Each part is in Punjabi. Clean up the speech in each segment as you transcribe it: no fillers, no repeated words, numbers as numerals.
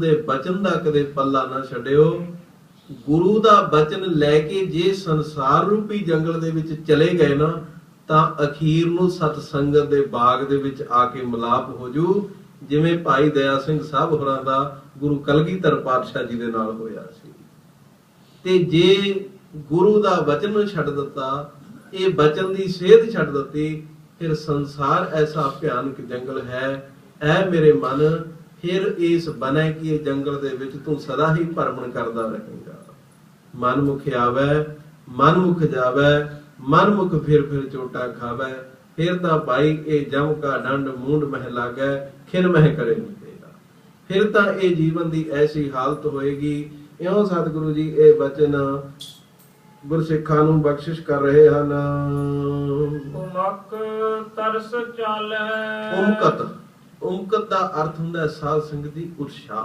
दे बचन दा कदे पल्ला ना छड्डियो। गुरु दा बचन लैके जे संसार रूपी जंगल दे विच चले गए ना तां अखीर नूं सत संगत दे बाग दे विच आके मिलाप हो जू, जिवें भाई दया सिंह साहब होरां दा गुरु कलगीधर पातशाह जी दे नाल होया सी। ते जे गुरु दा वचन छड्ड दित्ता, ये बचन दी सेध छड्ड दित्ती, फिर संसार ऐसा भयानक जंगल है। ऐ मेरे मन, फिर इस बने कि जंगल दे विच तू सदा ही भरमण करदा रहेगा। मन मुख आवे, मन मुख जावे, मन मुख फिर चोटा खावे। फिर तां भाई ये जम का डंड मूंड मह लागै, खिन मह करे मिलेगा। फिर तां ये जीवन दी ऐसी हालत होएगी। इउं सतगुरु जी ये वचन गुरसिखां नूं बख्शिश कर रहे हन। उमक तरस चालै। उमकत, उमकत दा अर्थ हुंदा साध संगत दी उत्साह।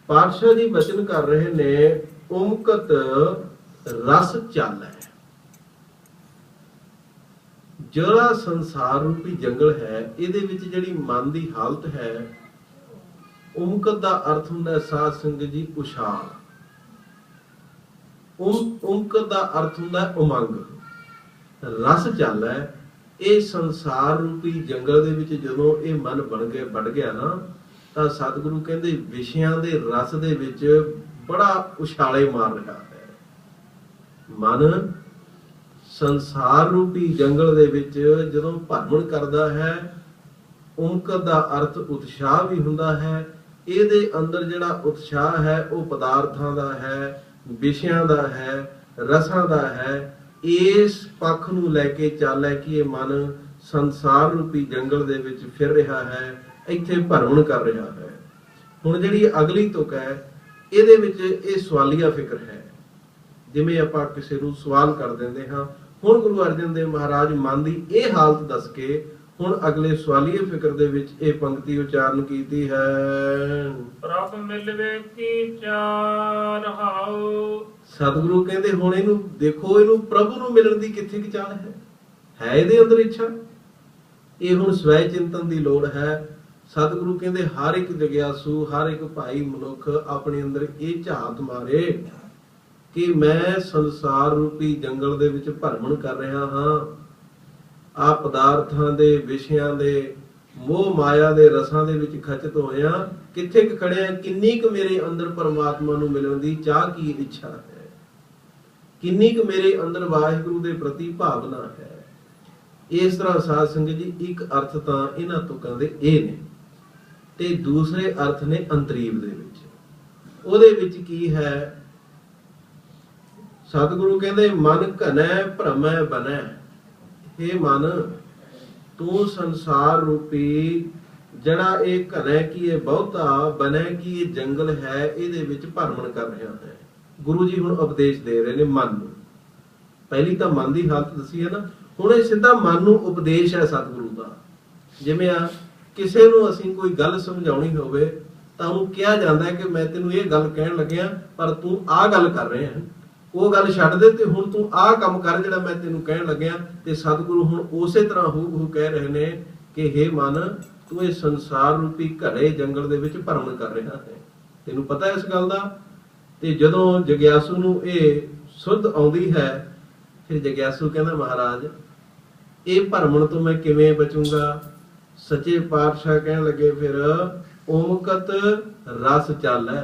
पातशाह जी वचन कर रहे ने उमकत रस चालै। ਜਿਹੜਾ संसार रूपी जंगल है, ਇਹਦੇ ਵਿੱਚ ਜਿਹੜੀ ਮਨ ਦੀ ਹਾਲਤ ਹੈ, ਉਮਕਤ ਦਾ ਅਰਥ ਹੁੰਦਾ ਸਾਧ ਸੰਗਤ ਜੀ ਉਛਾਲ। ਉਮਕਤ ਦਾ ਅਰਥ ਹੁੰਦਾ ਉਮੰਗ। ਰਸ ਚਾਲੈ। ਇਹ ਸੰਸਾਰ ਰੂਪੀ ਜੰਗਲ ਦੇ ਵਿੱਚ ਜਦੋਂ ਇਹ ਮਨ ਵੜ ਗਿਆ ਨਾ, ਤਾਂ ਸਤਿਗੁਰੂ ਕਹਿੰਦੇ ਵਿਸ਼ਿਆਂ ਦੇ ਰਸ ਦੇ ਵਿੱਚ ਬੜਾ ਉਛਾਲੇ ਮਾਰ ਰਿਹਾ ਹੈ ਮਨ। ਸੰਸਾਰ ਰੂਪੀ ਜੰਗਲ ਦੇ ਵਿੱਚ ਜਦੋਂ ਭਰਮਣ ਕਰਦਾ ਹੈ, ਉਮਕਤ ਦਾ ਅਰਥ ਉਤਸ਼ਾਹ ਵੀ ਹੁੰਦਾ ਹੈ। ਇਹਦੇ ਅੰਦਰ ਜਿਹੜਾ ਉਤਸ਼ਾਹ ਹੈ ਉਹ ਪਦਾਰਥਾਂ ਦਾ ਹੈ, ਵਿਸ਼ਿਆਂ ਦਾ ਹੈ, ਰਸਾਂ ਦਾ ਹੈ। ਇਸ ਪੱਖ ਨੂੰ ਲੈ ਕੇ ਚਾਲੈ ਕਿ ਇਹ ਮਨ ਸੰਸਾਰ ਰੂਪੀ ਜੰਗਲ ਦੇ ਵਿੱਚ ਫਿਰ ਰਿਹਾ ਹੈ, ਇੱਥੇ ਭਰਮਣ ਕਰ ਰਿਹਾ ਹੈ। ਹੁਣ ਜਿਹੜੀ ਅਗਲੀ ਤੁਕ ਹੈ, ਇਹਦੇ ਵਿੱਚ ਇਹ ਸਵਾਲੀਆ ਫਿਕਰ ਹੈ। ਜਿਵੇਂ ਆਪਾਂ ਕਿਸੇ ਨੂੰ ਸਵਾਲ ਕਰ ਦਿੰਦੇ ਹਾਂ। ਹੁਣ ਗੁਰੂ ਅਰਜਨ ਦੇਵ ਮਹਾਰਾਜ ਮਨ ਦੀ ਇਹ ਹਾਲਤ ਦੱਸ ਕੇ ਹੁਣ ਅਗਲੇ ਸਵਾਲੀਏ ਫਿਕਰ ਦੇ ਵਿੱਚ ਇਹ ਪੰਕਤੀ ਉਚਾਰਨ ਕੀਤੀ ਹੈ। ਪ੍ਰਭ ਮਿਲਵੇ ਕੀ ਚਾਰ ਹਾਉ। ਸਤਿਗੁਰੂ ਕਹਿੰਦੇ ਹੁਣ ਇਹਨੂੰ ਦੇਖੋ, ਇਹਨੂੰ ਪ੍ਰਭੂ ਨੂੰ ਮਿਲਣ ਦੀ ਕਿੱਥੇ ਕੀ ਚਾਹ ਹੈ ਇਹਦੇ ਅੰਦਰ ਇੱਛਾ। ਇਹ ਹੁਣ ਸਵੈ ਚਿੰਤਨ ਦੀ ਲੋੜ ਹੈ। ਸਤਿਗੁਰੂ ਕਹਿੰਦੇ ਹਰ ਇੱਕ ਜਗਿਆਸੂ, ਹਰ ਇੱਕ ਭਾਈ ਮਨੁੱਖ ਆਪਣੇ ਅੰਦਰ ਇਹ ਝਾਤ ਮਾਰੇ ਕਿ ਮੈਂ ਸੰਸਾਰ ਰੂਪੀ ਜੰਗਲ ਦੇ ਵਿੱਚ ਭਰਮਣ ਕਰ ਰਿਹਾ ਹਾਂ। ਆ ਪਦਾਰਥਾਂ ਦੇ, ਵਿਸ਼ਿਆਂ ਦੇ, ਮੋਹ ਮਾਇਆ ਦੇ ਰਸਾਂ ਦੇ ਵਿੱਚ ਖਚਤ ਹੋਇਆ। ਕਿੱਥੇ ਕੁ ਖੜਿਆ, ਕਿੰਨੀ ਕੁ ਮੇਰੇ ਅੰਦਰ ਪਰਮਾਤਮਾ ਨੂੰ ਮਿਲਣ ਦੀ ਚਾਹ ਕੀ ਇੱਛਾ ਹੈ, ਕਿੰਨੀ ਕੁ ਮੇਰੇ ਅੰਦਰ ਵਾਹਿਗੁਰੂ ਦੇ ਪ੍ਰਤੀ ਭਾਵਨਾ ਹੈ। ਇਸ ਤਰ੍ਹਾਂ ਸਾਧ ਸੰਗਤ ਜੀ ਇੱਕ ਅਰਥ ਤਾਂ ਇਹਨਾਂ ਤੁਕਾਂ ਦੇ ਇਹ ਨੇ, ਤੇ ਦੂਸਰੇ ਅਰਥ ਨੇ ਅੰਤਰੀਵ ਦੇ ਵਿੱਚ। ਉਹਦੇ ਵਿੱਚ ਕੀ ਹੈ, ਸਤਿਗੁਰੂ ਕਹਿੰਦੇ ਮਨ ਘਨੈ ਭ੍ਰਮੈ ਬਨੈ। हे ਮਨ, ਤੂੰ ਸੰਸਾਰ ਰੂਪੀ ਜਿਹੜਾ ਇਹ ਘਨੈ ਕੀ ਇਹ ਬਹੁਤਾ, ਬਨੈ ਕੀ ਇਹ ਜੰਗਲ ਹੈ, ਇਹਦੇ ਵਿੱਚ ਭਰਮਣ ਕਰ ਰਿਹਾ ਹੈ। ਗੁਰੂ ਜੀ ਹੁਣ ਉਪਦੇਸ਼ ਦੇ ਰਹੇ ਨੇ ਮਨ ਨੂੰ। ਪਹਿਲੀ ਤਾਂ ਮਨ ਦੀ ਹਾਲਤ ਦੱਸੀ ਹੈ ਨਾ, ਹੁਣ ਇਹ ਸਿੱਧਾ ਮਨ ਨੂੰ ਉਪਦੇਸ਼ ਹੈ ਸਤਿਗੁਰੂ ਦਾ। ਜਿਵੇਂ ਆ ਕਿਸੇ ਨੂੰ ਅਸੀਂ ਕੋਈ ਗੱਲ ਸਮਝਾਉਣੀ ਹੋਵੇ ਤਾਂ ਉਹਨੂੰ ਕਿਹਾ ਜਾਂਦਾ ਹੈ ਕਿ ਮੈਂ ਤੈਨੂੰ ਇਹ ਗੱਲ ਕਹਿਣ ਲੱਗਿਆ, ਪਰ ਤੂੰ ਆਹ ਗੱਲ ਕਰ ਰਿਹਾ ਹੈ, ਉਹ ਗੱਲ ਛੱਡ ਦੇ ਤੇ ਹੁਣ ਤੂੰ ਆਹ ਕੰਮ ਕਰ ਜਿਹੜਾ ਮੈਂ ਤੈਨੂੰ ਕਹਿਣ ਲੱਗਿਆ। ਤੇ ਸਤਿਗੁਰੂ ਹੁਣ ਉਸੇ ਤਰ੍ਹਾਂ ਹੂ ਕਹਿ ਰਹੇ ਨੇ ਕਿ हे ਮਨ, ਤੂੰ ਇਹ ਸੰਸਾਰ ਰੂਪੀ ਘੜੇ ਜੰਗਲ ਦੇ ਵਿੱਚ ਭਰਮਣ ਕਰ ਰਿਹਾ ਹੈ। ਤੈਨੂੰ ਪਤਾ ਇਸ ਗੱਲ ਦਾ। ਤੇ ਜਦੋਂ ਜਗਿਆਸੂ ਨੂੰ ਇਹ ਸੁੱਧ ਆਉਂਦੀ ਹੈ, ਫਿਰ ਜਗਿਆਸੂ ਕਹਿੰਦਾ ਮਹਾਰਾਜ ਇਹ ਭਰਮਣ ਤੋਂ ਮੈਂ ਕਿਵੇਂ ਬਚੂੰਗਾ। ਸੱਚੇ ਪਾਤਸ਼ਾਹ ਕਹਿਣ ਲੱਗੇ ਫਿਰ ਉਮਕਤ ਰਸ ਚਾਲੈ।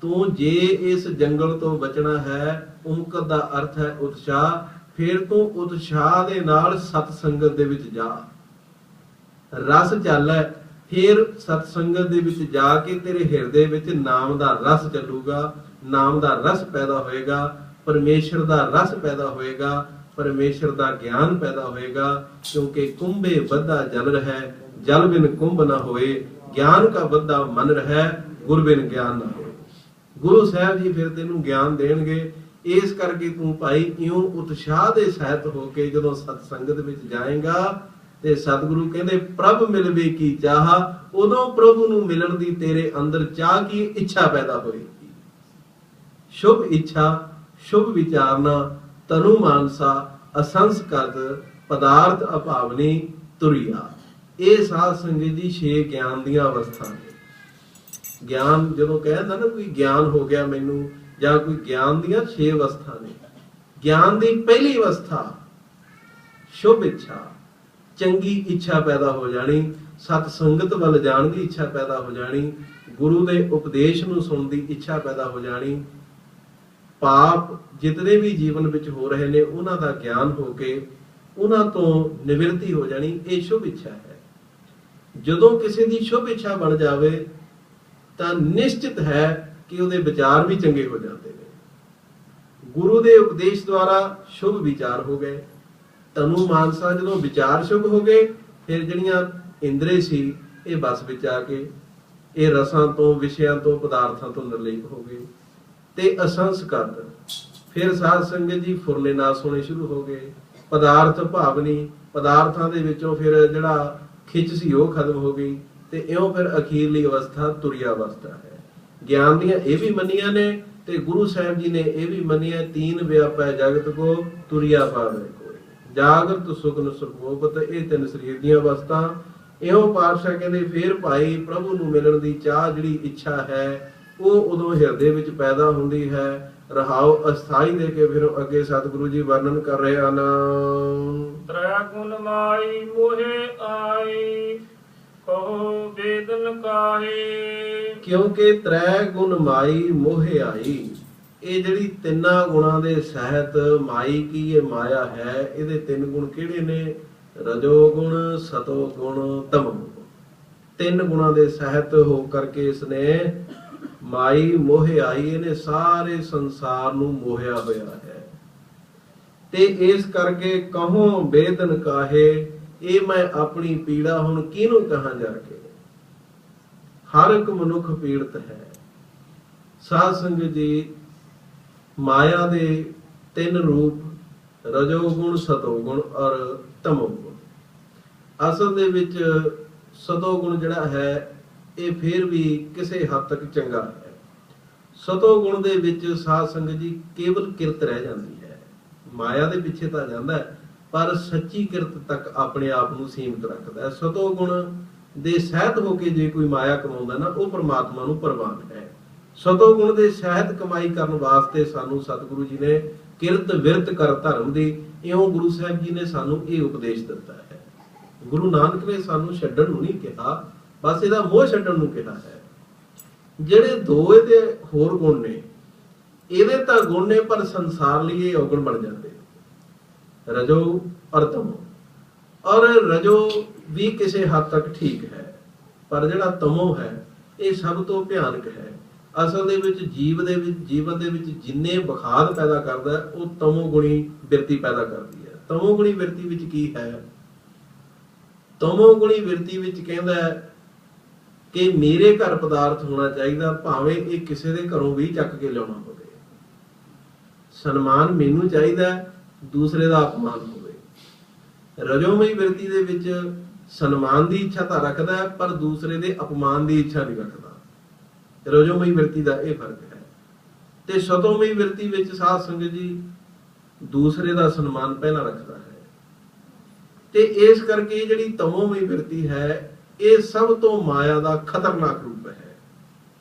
ਤੂੰ ਜੇ ਇਸ ਜੰਗਲ ਤੋਂ ਬਚਣਾ ਹੈ, ਉਮਕਤ ਦਾ ਅਰਥ ਹੈ ਉਤਸ਼ਾਹ, ਫਿਰ ਤੂੰ ਉਤਸ਼ਾਹ ਦੇ ਨਾਲ ਸਤ ਸੰਗਤ ਦੇ ਵਿੱਚ ਜਾ। ਰਸ ਚਾਲੈ, ਫਿਰ ਸਤ ਸੰਗਤ ਦੇ ਵਿੱਚ ਜਾ ਕੇ ਤੇਰੇ ਹਿਰਦੇ ਵਿੱਚ ਨਾਮ ਦਾ ਰਸ ਚੱਲੂਗਾ, ਨਾਮ ਦਾ ਰਸ ਪੈਦਾ ਹੋਏਗਾ, ਪਰਮੇਸ਼ਰ ਦਾ ਰਸ ਪੈਦਾ ਹੋਏਗਾ, ਪਰਮੇਸ਼ਰ ਦਾ ਗਿਆਨ ਪੈਦਾ ਹੋਏਗਾ। ਕਿਉਂਕਿ ਕੁੰਭੇ ਬੱਧਾ ਜਲ ਰਹਿ, ਜਲ ਬਿਨ ਕੁੰਭ ਨਾ ਹੋਏ, ਗਿਆਨ ਕਾ ਬੱਧਾ ਮਨ ਰਹਿ, ਗੁਰ ਬਿਨ ਗਿਆਨ ਨਾ ਹੋਏ। ਗੁਰੂ ਸਾਹਿਬ ਜੀ ਫਿਰ ਤੈਨੂੰ ਗਿਆਨ ਦੇਣਗੇ। ਇਸ ਕਰਕੇ ਤੂੰ ਭਾਈ ਇਉਂ ਉਤਸ਼ਾਹ ਦੇ ਸਹਿਤ ਹੋ ਕੇ ਜਦੋਂ ਸਤ ਸੰਗਤ ਵਿੱਚ ਜਾਏਗਾ ਤੇ ਸਤਿਗੁਰੂ ਕਹਿੰਦੇ ਪ੍ਰਭ ਮਿਲਵੇ ਕੀ ਚਾਹ, ਉਦੋਂ ਪ੍ਰਭੂ ਨੂੰ ਮਿਲਣ ਦੀ ਤੇਰੇ ਅੰਦਰ ਚਾਹ ਕੀ ਇੱਛਾ ਪੈਦਾ ਹੋਏਗੀ। ਸ਼ੁਭ ਇੱਛਾ, ਸ਼ੁਭ ਵਿਚਾਰਨਾ, ਤਨੂ ਮਾਨਸਾ ਅਸੰਸਕਤ, ਪਦਾਰਥ ਅਭਾਵਨੀ ਤੁਰਿਆ। ਇਹ ਸਾਧ ਸੰਗਤ ਜੀ 6 ਗਿਆਨ ਦੀਆਂ ਅਵਸਥਾ ਨੇ। ਗਿਆਨ ਜਦੋਂ ਕਹਿੰਦਾ ਨਾ ਕੋਈ ਗਿਆਨ ਹੋ ਗਿਆ ਮੈਨੂੰ, ਜਾਂ ਕੋਈ ਗਿਆਨ ਦੀਆਂ 6 ਅਵਸਥਾ ਨੇ। ਗਿਆਨ ਦੀ ਪਹਿਲੀ ਅਵਸਥਾ ਸ਼ੁਭ ਇੱਛਾ, ਚੰਗੀ ਇੱਛਾ ਪੈਦਾ ਹੋ ਜਾਣੀ, ਸਤ ਸੰਗਤ ਵੱਲ ਜਾਣ ਦੀ ਇੱਛਾ ਪੈਦਾ ਹੋ ਜਾਣੀ, ਗੁਰੂ ਦੇ ਉਪਦੇਸ਼ ਨੂੰ ਸੁਣਨ ਦੀ ਇੱਛਾ ਪੈਦਾ ਹੋ ਜਾਣੀ, ਪਾਪ ਜਿਤਨੇ ਵੀ ਜੀਵਨ ਵਿੱਚ ਹੋ ਰਹੇ ਨੇ ਉਹਨਾਂ ਦਾ ਗਿਆਨ ਹੋ ਕੇ ਉਹਨਾਂ ਤੋਂ ਨਿਵਰਤੀ ਹੋ ਜਾਣੀ। ਇਹ ਸ਼ੁਭ ਇੱਛਾ ਹੈ। ਜਦੋਂ ਕਿਸੇ ਦੀ ਸ਼ੁਭ ਇੱਛਾ ਬਣ ਜਾਵੇ ਤਾਂ ਨਿਸ਼ਚਿਤ ਹੈ ਕਿ ਉਹਦੇ ਵਿਚਾਰ ਵੀ ਚੰਗੇ ਹੋ ਜਾਂਦੇ ਨੇ। ਗੁਰੂ ਦੇ ਉਪਦੇਸ਼ ਦੁਆਰਾ ਸ਼ੁਭ ਵਿਚਾਰ ਹੋ ਗਏ। ਤਨੂ ਮਾਨਸਾ ਜਦੋਂ ਵਿਚਾਰ ਸ਼ੁਭ ਹੋ ਗਏ, ਫਿਰ ਜਿਹੜੀਆਂ ਇੰਦਰੀ ਸੀ ਇਹ ਬਸ ਵਿੱਚ ਆ ਕੇ ਇਹ ਰਸਾਂ ਤੋਂ, ਵਿਸ਼ਿਆਂ ਤੋਂ, ਪਦਾਰਥਾਂ ਤੋਂ ਨਿਰਲੇਪ ਹੋ ਗਏ ਤੇ ਅਸੰਸਕ੍ਰਿਤ। ਫਿਰ ਸਾਧ ਸੰਗਤ ਜੀ ਫੁਰਲੇ ਨਾਸ ਹੋਣੇ ਸ਼ੁਰੂ ਹੋ ਗਏ। ਪਦਾਰਥ ਭਾਵਨੀ, ਪਦਾਰਥਾਂ ਦੇ ਵਿੱਚੋਂ ਫਿਰ ਜਿਹੜਾ ਖਿੱਚ ਸੀ ਉਹ ਖਤਮ ਹੋ ਗਈ ਤੇ ਇਉਂ ਫਿਰ ਅਖੀਰਲੀ ਅਵਸਥਾ ਤੁਰਿਆ ਅਵਸਥਾ ਹੈ। ਗਿਆਨ ਦੀਆਂ ਇਹ ਵੀ ਮੰਨੀਆਂ ਨੇ ਤੇ ਗੁਰੂ ਸਾਹਿਬ ਜੀ ਨੇ ਇਹ ਵੀ ਮੰਨੀਆਂ, ਤੀਨ ਵਿਆਪੈ ਜਗਤ ਕੋ ਤੁਰਿਆ ਪਾਵੇ ਕੋਈ, ਜਾਗਰਤ ਸੁਖਨ ਸੁਖੋਪਤ। ਇਹ ਤਿੰਨ ਸਰੀਰ ਦੀਆਂ ਅਵਸਥਾ। ਇਉਂ ਪਾਤਸ਼ਾਹ ਕਹਿੰਦੇ ਫਿਰ ਭਾਈ ਪ੍ਰਭੂ ਨੂੰ ਮਿਲਣ ਦੀ ਚਾਹ ਜਿਹੜੀ ਇੱਛਾ ਹੈ ਉਹ ਉਦੋਂ ਹਿਰਦੇ ਵਿੱਚ ਪੈਦਾ ਹੁੰਦੀ ਹੈ। ਰਹਾਉ ਅਸਥਾਈ ਦੇ ਕੇ ਫਿਰ ਅੱਗੇ ਸਤਿਗੁਰੂ ਜੀ ਵਰਣਨ ਕਰ ਰਹੇ ਹਨ। ਤ੍ਰੈ ਗੁਣ ਮਾਈ ਮੋਹਿ ਆਈ, ਕਹੋ ਵੇਦਨ ਕਾਹੇ। ਕਿਉਂਕਿ ਤ੍ਰੈ ਗੁਣ ਮਾਈ ਮੋਹਿ ਆਈ, ਇਹ ਜਿਹੜੀ ਤਿੰਨਾਂ ਗੁਣਾਂ ਦੇ ਸਹਿਤ ਮਾਈ ਕੀ ਇਹ ਮਾਇਆ ਹੈ। ਇਹਦੇ 3 ਗੁਣ ਕਿਹੜੇ ਨੇ? ਰਜੋ ਗੁਣ, ਸਤੋ ਗੁਣ, ਤਮੋ ਗੁਣ। 3 ਗੁਣਾਂ ਦੇ ਸਹਿਤ ਹੋ ਕਰਕੇ ਇਸਨੇ ਮਾਈ ਮੋਹਿ ਆਈ, ਇਹਨੇ ਸਾਰੇ ਸੰਸਾਰ ਨੂੰ ਮੋਹਿਆ ਹੋਇਆ ਹੈ। ਤੇ ਇਸ ਕਰਕੇ ਕਹੋ ਬੇਦਨ ਕਾਹੇ, ਇਹ ਮੈਂ ਆਪਣੀ ਪੀੜਾ ਹੁਣ ਕਿਹਨੂੰ ਕਹਾਂ ਜਾ ਕੇ। ਹਰ ਇੱਕ ਮਨੁੱਖ ਪੀੜਤ ਹੈ। ਸਾਧ ਸੰਗਤ ਜੀ, ਮਾਇਆ ਦੇ 3 ਰੂਪ ਰਜੋ ਗੁਣ, ਸਤੋ ਗੁਣ ਔਰ ਤਮੋ ਗੁਣ। ਅਸਲ ਦੇ ਵਿੱਚ ਸਤੋ ਗੁਣ ਜਿਹੜਾ ਹੈ ਇਹ ਫਿਰ ਵੀ ਕਿਸੇ ਹੱਦ ਤੱਕ ਚੰਗਾ ਹੈ। ਸਤੋ ਗੁਣ ਦੇ ਵਿੱਚ ਸਾਧ ਸੰਗਤ ਜੀ ਕੇਵਲ ਕਿਰਤ ਰਹਿ ਜਾਂਦੀ ਹੈ। ਮਾਇਆ ਦੇ ਪਿੱਛੇ ਤਾਂ ਜਾਂਦਾ ਪਰ ਸੱਚੀ ਕਿਰਤ ਤੱਕ ਆਪਣੇ ਆਪ ਨੂੰ ਸੀਮਿਤ ਰੱਖਦਾ ਹੈ। ਸਤੋ ਗੁਣ ਦੇ ਸਹਿਤ ਹੋ ਕੇ ਜੇ ਕੋਈ ਮਾਇਆ ਕਮਾਉਂਦਾ ਨਾ, ਉਹ ਪਰਮਾਤਮਾ ਨੂੰ ਪ੍ਰਵਾਨ ਹੈ। ਸਤੋ ਗੁਣ ਦੇ ਸਹਿਤ ਕਮਾਈ ਕਰਨ ਵਾਸਤੇ ਸਾਨੂੰ ਸਤਿਗੁਰੂ ਜੀ ਨੇ ਕਿਰਤ ਵਿਰਤ ਕਰ ਧਰਮ ਦੀ, ਇਉਂ ਗੁਰੂ ਸਾਹਿਬ ਜੀ ਨੇ ਸਾਨੂੰ ਇਹ ਉਪਦੇਸ਼ ਦਿੱਤਾ ਹੈ। ਗੁਰੂ ਨਾਨਕ ਨੇ ਸਾਨੂੰ ਛੱਡਣ ਨੂੰ ਨਹੀਂ ਕਿਹਾ, ਬਸ ਇਹਦਾ ਮੋਹ ਛੱਡਣ ਨੂੰ ਕਿਹਾ ਹੈ। ਜਿਹੜੇ 2 ਇਹਦੇ ਹੋਰ ਗੁਣ ਨੇ, ਇਹਦੇ ਤਾਂ ਗੁਣ ਨੇ ਪਰ ਸੰਸਾਰ ਲਈ ਇਹ ਔਗਣ ਬਣ ਜਾਂਦੇ, ਰਜੋ ਔਰ ਤਮੋ। ਔਰ ਰਜੋ ਵੀ ਕਿਸੇ ਹੱਦ ਤੱਕ ਠੀਕ ਹੈ, ਪਰ ਜਿਹੜਾ ਤਮੋ ਹੈ ਇਹ ਸਭ ਤੋਂ ਭਿਆਨਕ ਹੈ। ਅਸਲ ਦੇ ਵਿੱਚ ਜੀਵਨ ਦੇ ਵਿੱਚ ਜਿੰਨੇ ਬਖਾਦ ਪੈਦਾ ਕਰਦਾ ਉਹ ਤਮੋ ਗੁਣੀ ਬਿਰਤੀ ਪੈਦਾ ਕਰਦੀ ਹੈ। ਤਮੋ ਗੁਣੀ ਬਿਰਤੀ ਵਿੱਚ ਕੀ ਹੈ? ਤਮੋ ਗੁਣੀ ਬਿਰਤੀ ਵਿੱਚ ਕਹਿੰਦਾ ਕਿ ਮੇਰੇ ਘਰ ਪਦਾਰਥ ਹੋਣਾ ਚਾਹੀਦਾ, ਭਾਵੇਂ ਇਹ ਕਿਸੇ ਦੇ ਘਰੋਂ ਵੀ ਚੱਕ ਕੇ ਲਿਆਉਣਾ ਹੋਵੇ। ਸਨਮਾਨ ਮੈਨੂੰ ਚਾਹੀਦਾ, ਦੂਸਰੇ ਦਾ ਅਪਮਾਨ ਹੋਵੇ। ਰਜੋਮਈ ਬਿਰਤੀ ਦੇ ਵਿੱਚ ਸਨਮਾਨ ਦੀ ਇੱਛਾ ਤਾਂ ਰੱਖਦਾ ਹੈ ਪਰ ਦੂਸਰੇ ਦੇ ਅਪਮਾਨ ਦੀ ਇੱਛਾ ਨਹੀਂ ਰੱਖਦਾ। ਰਜੋਮਈ ਬਿਰਤੀ ਦਾ ਇਹ ਫਰਕ ਹੈ। ਤੇ ਸਤੋਮਈ ਬਿਰਤੀ ਵਿੱਚ ਸਾਧ ਸੰਗਤ ਜੀ ਦੂਸਰੇ ਦਾ ਸਨਮਾਨ ਪਹਿਲਾਂ ਰੱਖਦਾ ਹੈ। ਤੇ ਇਸ ਕਰਕੇ ਜਿਹੜੀ ਤਮੋਮਈ ਬਿਰਤੀ ਹੈ ਇਹ ਸਭ ਤੋਂ ਮਾਇਆ ਦਾ ਖਤਰਨਾਕ ਰੂਪ ਹੈ।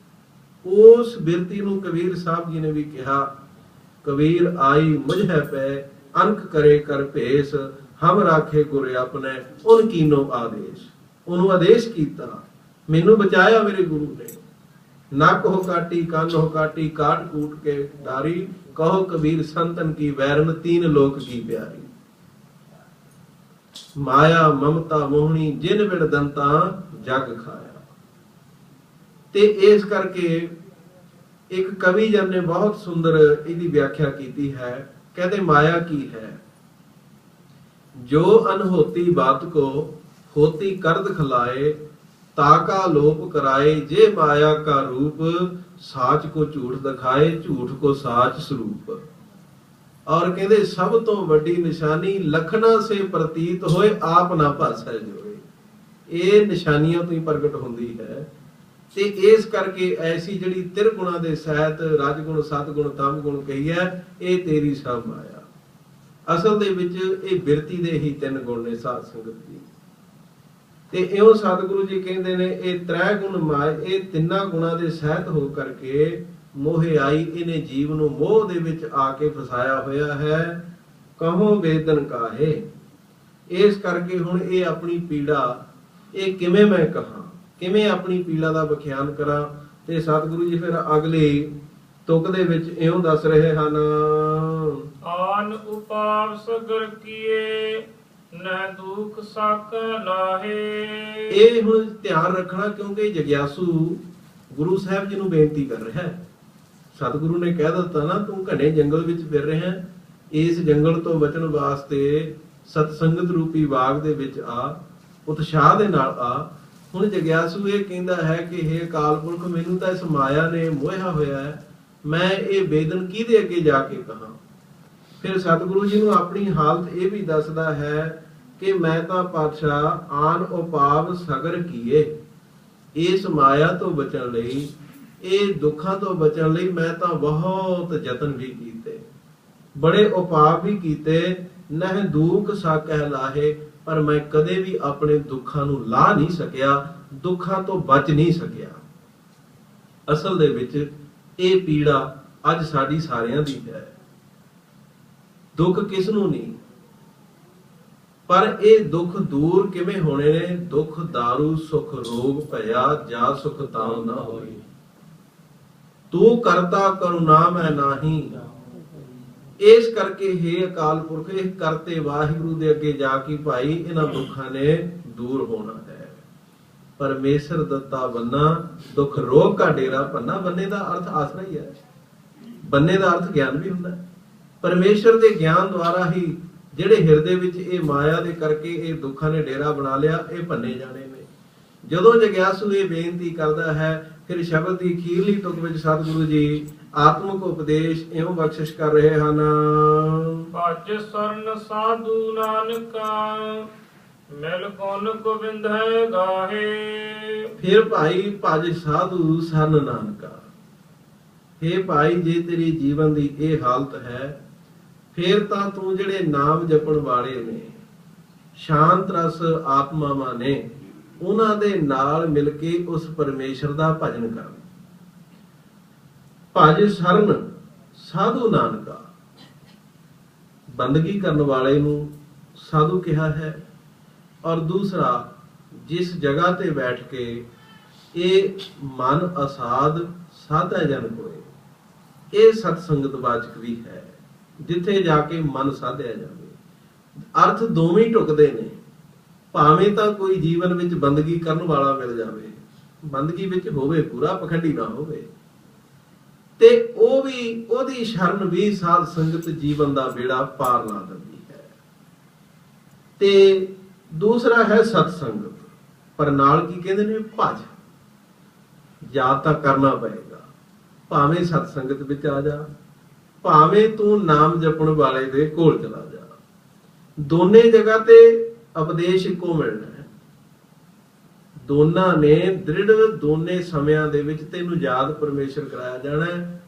ਉਸ ਬਿਰਤੀ ਨੂੰ ਕਬੀਰ ਸਾਹਿਬ ਜੀ ਨੇ ਵੀ ਕਿਹਾ, ਕਬੀਰ ਆਈ ਮੁਝੇ ਪੈ ਅੰਕ ਕਰੇ ਕਰ ਭੇਸ, ਹਮ ਰਾਖੇ ਗੁਰ ਆਪਣੇ ਉਨ ਕੀਨੋ ਆਦੇਸ਼। ਉਹਨੂੰ ਆਦੇਸ਼ ਕੀਤਾ, ਮੈਨੂੰ ਬਚਾਇਆ ਮੇਰੇ ਗੁਰੂ ਨੇ। ਨੱਕ ਹੋ ਕਾਟੀ, ਕੰਨ ਹੋ ਕਾਟੀ, ਕਾਟ ਕੂਟ ਕੇ ਡਾਰੀ, ਕਹੋ ਕਬੀਰ ਸੰਤਨ ਕੀ ਵੈਰਨ, 3 ਲੋਕ ਕੀ ਪਿਆਰੀ। ਮਾਇਆ ਮਮਤਾ ਮੋਹਣੀ ਜਿਨ ਵਿੜ ਦੰਤਾ ਜਗ ਖਾਇਆ। ਤੇ ਇਸ ਕਰਕੇ ਇੱਕ ਕਵੀ ਜਨ ਨੇ ਬਹੁਤ ਸੁੰਦਰ ਇਹਦੀ ਵਿਆਖਿਆ ਕੀਤੀ ਹੈ। कहते माया की है जो अनहोती बात को होती कर दिखलाए, ताका लोप कराए, जे माया का रूप साच को झूठ दिखाए, झूठ को साच स्वरूप। और कहते सब तो वड्डी निशानी लखना से प्रतीत होए, आप ना भासै जोए। ये निशानियां तो ही प्रगट होंदी है। ते इस करके ऐसी जड़ी त्रिगुणा दे सहित रजगुण सतगुण तम गुण कही है, ये तेरी सब माया। असल दे विच ये बिरती दे ही 3 गुण ने साध संगत जी। ਤੇ ਇਉਂ ਸਤਿਗੁਰੂ ਜੀ ਕਹਿੰਦੇ ਨੇ ਇਹ ਤ੍ਰੈ ਗੁਣ ਮਾਇ, ਇਹ ਤਿੰਨਾਂ ਗੁਣਾਂ ਦੇ ਸਹਿਤ ਹੋ ਕਰਕੇ ਮੋਹਿ ਆਈ, ਇਹਨੇ ਜੀਵ ਨੂੰ ਮੋਹ ਦੇ ਵਿੱਚ ਆ ਕੇ ਫਸਾਇਆ ਹੋਇਆ ਹੈ। ਕਹੋ ਵੇਦਨ ਕਾਹੇ, ਇਸ ਕਰਕੇ ਹੁਣ ਇਹ ਆਪਣੀ ਪੀੜਾ ਇਹ ਕਿਵੇਂ ਮੈਂ ਕਹਾਂ, ਕਿਵੇਂ ਆਪਣੀ ਪੀੜਾ ਦਾ ਵਿਖਿਆਨ ਕਰਾਂ। ਤੇ ਸਤਿਗੁਰੂ ਜੀ ਫਿਰ ਅਗਲੀ ਤੁਕ ਦੇ ਵਿੱਚ ਇਉਂ ਦੱਸ ਰਹੇ ਹਨ, ਆਨ ਉਪਾਵ ਸਗਰ ਕੀਏ ਨਹਿ ਦੁਖ ਸਾਕੈ ਲਾਹੇ। ਇਹ ਹੁਣ ਧਿਆਨ ਰੱਖਣਾ, ਕਿਉਂਕਿ ਜਗਿਆਸੂ ਗੁਰੂ ਸਾਹਿਬ ਜੀ ਨੂੰ ਬੇਨਤੀ ਕਰ ਰਿਹਾ ਹੈ। ਸਤਿਗੁਰੂ ਨੇ ਕਹਿ ਦਿੱਤਾ ਨਾ, ਤੂੰ ਘਣੇ ਜੰਗਲ ਵਿੱਚ ਫਿਰ ਰਿਹਾ, ਇਸ ਜੰਗਲ ਤੋਂ ਬਚਣ ਵਾਸਤੇ ਸਤਸੰਗਤ ਰੂਪੀ ਬਾਗ ਦੇ ਵਿੱਚ ਆ, ਉਤਸ਼ਾਹ ਦੇ ਨਾਲ ਆ। ਹੁਣ ਜਗਿਆਸੂ ਇਹ ਕਹਿੰਦਾ ਹੈ ਕਿ ਹੇ ਅਕਾਲ ਪੁਰਖ, ਮੈਨੂੰ ਤਾਂ ਇਸ ਮਾਇਆ ਨੇ ਮੋਹਿਆ ਹੋਇਆ ਹੈ, ਮੈਂ ਇਹ ਵੇਦਨ ਕਿਹਦੇ ਅੱਗੇ ਜਾ ਕੇ ਕਹਾਂ। ਫਿਰ ਸਤਿਗੁਰੂ ਜੀ ਨੂੰ ਆਪਣੀ ਹਾਲਤ ਇਹ ਵੀ ਦੱਸਦਾ ਹੈ ਕਿ ਮੈਂ ਤਾਂ ਪਾਤਸ਼ਾਹ ਆਨ ਉਪਾਵ ਸਗਰ ਕੀਏ, ਇਸ ਮਾਇਆ ਤੋਂ ਬਚਣ ਲਈ, ਇਹ ਦੁੱਖਾਂ ਤੋਂ ਬਚਣ ਲਈ ਮੈਂ ਤਾਂ ਬਹੁਤ ਯਤਨ ਵੀ ਕੀਤੇ, ਬੜੇ ਉਪਾਅ ਵੀ ਕੀਤੇ। ਨਹਿ ਦੁਖ ਸਾਕਹਿ ਲਾਹੇ, ਪਰ ਮੈਂ ਕਦੇ ਵੀ ਆਪਣੇ ਦੁੱਖਾਂ ਨੂੰ ਲਾ ਨਹੀਂ ਸਕਿਆ, ਦੁੱਖਾਂ ਤੋਂ ਬਚ ਨਹੀਂ ਸਕਿਆ। ਅਸਲ ਦੇ ਵਿੱਚ ਇਹ ਪੀੜਾ ਅੱਜ ਸਾਡੀ ਸਾਰਿਆਂ ਦੀ ਹੈ। ਦੁੱਖ ਕਿਸ ਨੂੰ ਨਹੀਂ, ਪਰ ਇਹ ਦੁੱਖ ਦੂਰ ਕਿਵੇਂ ਹੋਣੇ ਨੇ। ਦੁੱਖ ਦਾਰੂ ਸੁਖ ਰੋਗ ਭਇਆ, ਜਾ ਸੁਖ ਤਾਉ ਨਾ ਹੋਈ। ਤੂੰ ਕਰਤਾ ਕਰੁਣਾ ਮੈਂ ਨਾਹੀ। ਇਸ ਕਰਕੇ ਹੇ ਅਕਾਲ ਪੁਰਖ, ਇਹ ਕਰਤੇ ਵਾਹਿਗੁਰੂ ਦੇ ਅੱਗੇ ਜਾ ਕੇ ਭਾਈ ਇਹਨਾਂ ਦੁੱਖਾਂ ਨੇ ਦੂਰ ਹੋਣਾ ਹੈ। ਪਰਮੇਸ਼ਰ ਦਿੱਤਾ ਬੰਨਾ, ਦੁੱਖ ਰੋਗ ਕਾ ਡੇਰਾ ਪੰਨਾ। ਬੰਨੇ ਦਾ ਅਰਥ ਆਸਰਾ ਹੀ ਹੈ, ਬੰਨੇ ਦਾ ਅਰਥ ਗਿਆਨ ਵੀ ਹੁੰਦਾ ਹੈ। ਪਰਮੇਸ਼ਰ ਦੇ ਗਿਆਨ ਦੁਆਰਾ ਹੀ ਜਿਹੜੇ ਹਿਰਦੇ ਵਿੱਚ ਇਹ ਮਾਇਆ ਦੇ ਕਰਕੇ ਇਹ ਦੁੱਖਾਂ ਨੇ ਡੇਰਾ ਬਣਾ ਲਿਆ, ਇਹ ਭੰਨੇ ਜਾਣੇ ਨੇ। ਜਦੋਂ ਜਗਿਆਸੂ ਇਹ ਬੇਨਤੀ ਕਰਦਾ ਹੈ, ਫਿਰ ਸ਼ਬਦ ਦੀ ਅਖੀਰਲੀ ਤੁਕ ਵਿੱਚ ਸਤਿਗੁਰੂ ਜੀ ਆਤਮਿਕ ਉਪਦੇਸ਼ ਇਉਂ ਬਖਸ਼ਿਸ਼ ਕਰ ਰਹੇ ਹਨ, ਭਜ ਸਰਨ ਸਾਧੂ ਨਾਨਕਾ ਮਿਲ ਗੁਣ ਗੋਬਿੰਦ ਹੈ ਗਾਹੇ। ਫਿਰ ਭਾਈ ਭਜ ਸਾਧੂ ਸਰਨ ਨਾਨਕਾ। ਹੇ ਭਾਈ, ਜੇ ਤੇਰੀ ਜੀਵਨ ਦੀ ਇਹ ਹਾਲਤ ਹੈ, ਫਿਰ ਤਾਂ ਤੂੰ ਜਿਹੜੇ ਨਾਮ ਜਪਣ ਵਾਲੇ ਨੇ, ਸ਼ਾਂਤ ਰਸ ਆਤਮਾਵਾਂ ਨੇ, ਉਹਨਾਂ ਦੇ ਨਾਲ ਮਿਲ ਕੇ ਉਸ ਪਰਮੇਸ਼ਰ ਦਾ ਭਜਨ ਕਰ। ਭਜ ਸਰਨ ਸਾਧੂ ਨਾਨਕਾ, ਬੰਦਗੀ ਕਰਨ ਵਾਲੇ ਨੂੰ ਸਾਧੂ ਕਿਹਾ ਹੈ। ਔਰ ਦੂਸਰਾ, ਜਿਸ ਜਗ੍ਹਾ ਤੇ ਬੈਠ ਕੇ ਇਹ ਮਨ ਅਸਾਧ ਸਾਧਾ ਜਨ ਹੋਏ, ਇਹ ਸਤ ਸੰਗਤ ਵਾਚਕ ਵੀ ਹੈ, ਜਿੱਥੇ ਜਾ ਕੇ ਮਨ ਸਾਧਿਆ ਜਾਵੇ। ਅਰਥ ਦੋਵੇਂ ਢੁਕਦੇ ਨੇ। ਭਾਵੇਂ ਤਾਂ ਕੋਈ ਜੀਵਨ ਵਿੱਚ ਬੰਦਗੀ ਕਰਨ ਵਾਲਾ ਮਿਲ ਜਾਵੇ, ਬੰਦਗੀ ਵਿੱਚ ਹੋਵੇ, ਪੂਰਾ ਪਖੰਡੀ ਨਾ ਹੋਵੇ, ਤੇ ਉਹ ਵੀ, ਉਹਦੀ ਸ਼ਰਨ ਵੀ ਸਾਧ ਸੰਗਤ ਜੀਵਨ ਦਾ ਬੇੜਾ ਪਾਰ ਲਾ ਦਿੰਦੀ ਹੈ। ਤੇ ਦੂਸਰਾ ਹੈ ਸਤ ਸੰਗਤ, ਪਰ ਨਾਲ ਕੀ ਕਹਿੰਦੇ ਨੇ, ਭਜ। ਯਾਦ ਤਾਂ ਕਰਨਾ ਪਏਗਾ, ਭਾਵੇਂ ਸਤ ਸੰਗਤ ਵਿੱਚ ਆ ਜਾ, ਭਾਵੇਂ ਤੂੰ ਨਾਮ ਜਪਣ ਵਾਲੇ ਦੇ ਕੋਲ ਚਲਾ ਜਾ, ਦੋਨੇ ਜਗ੍ਹਾ ਤੇ ਉਪਦੇਸ਼ ਇੱਕੋ ਮਿਲਣਾ ਹੈ। ਦੋਨਾਂ ਨੇ ਦ੍ਰਿੜ, ਦੋਨੇ ਸਮਿਆਂ ਦੇ ਵਿੱਚ ਤੈਨੂੰ ਯਾਦ ਪਰਮੇਸ਼ਰ ਕਰਾਇਆ ਜਾਣਾ ਹੈ।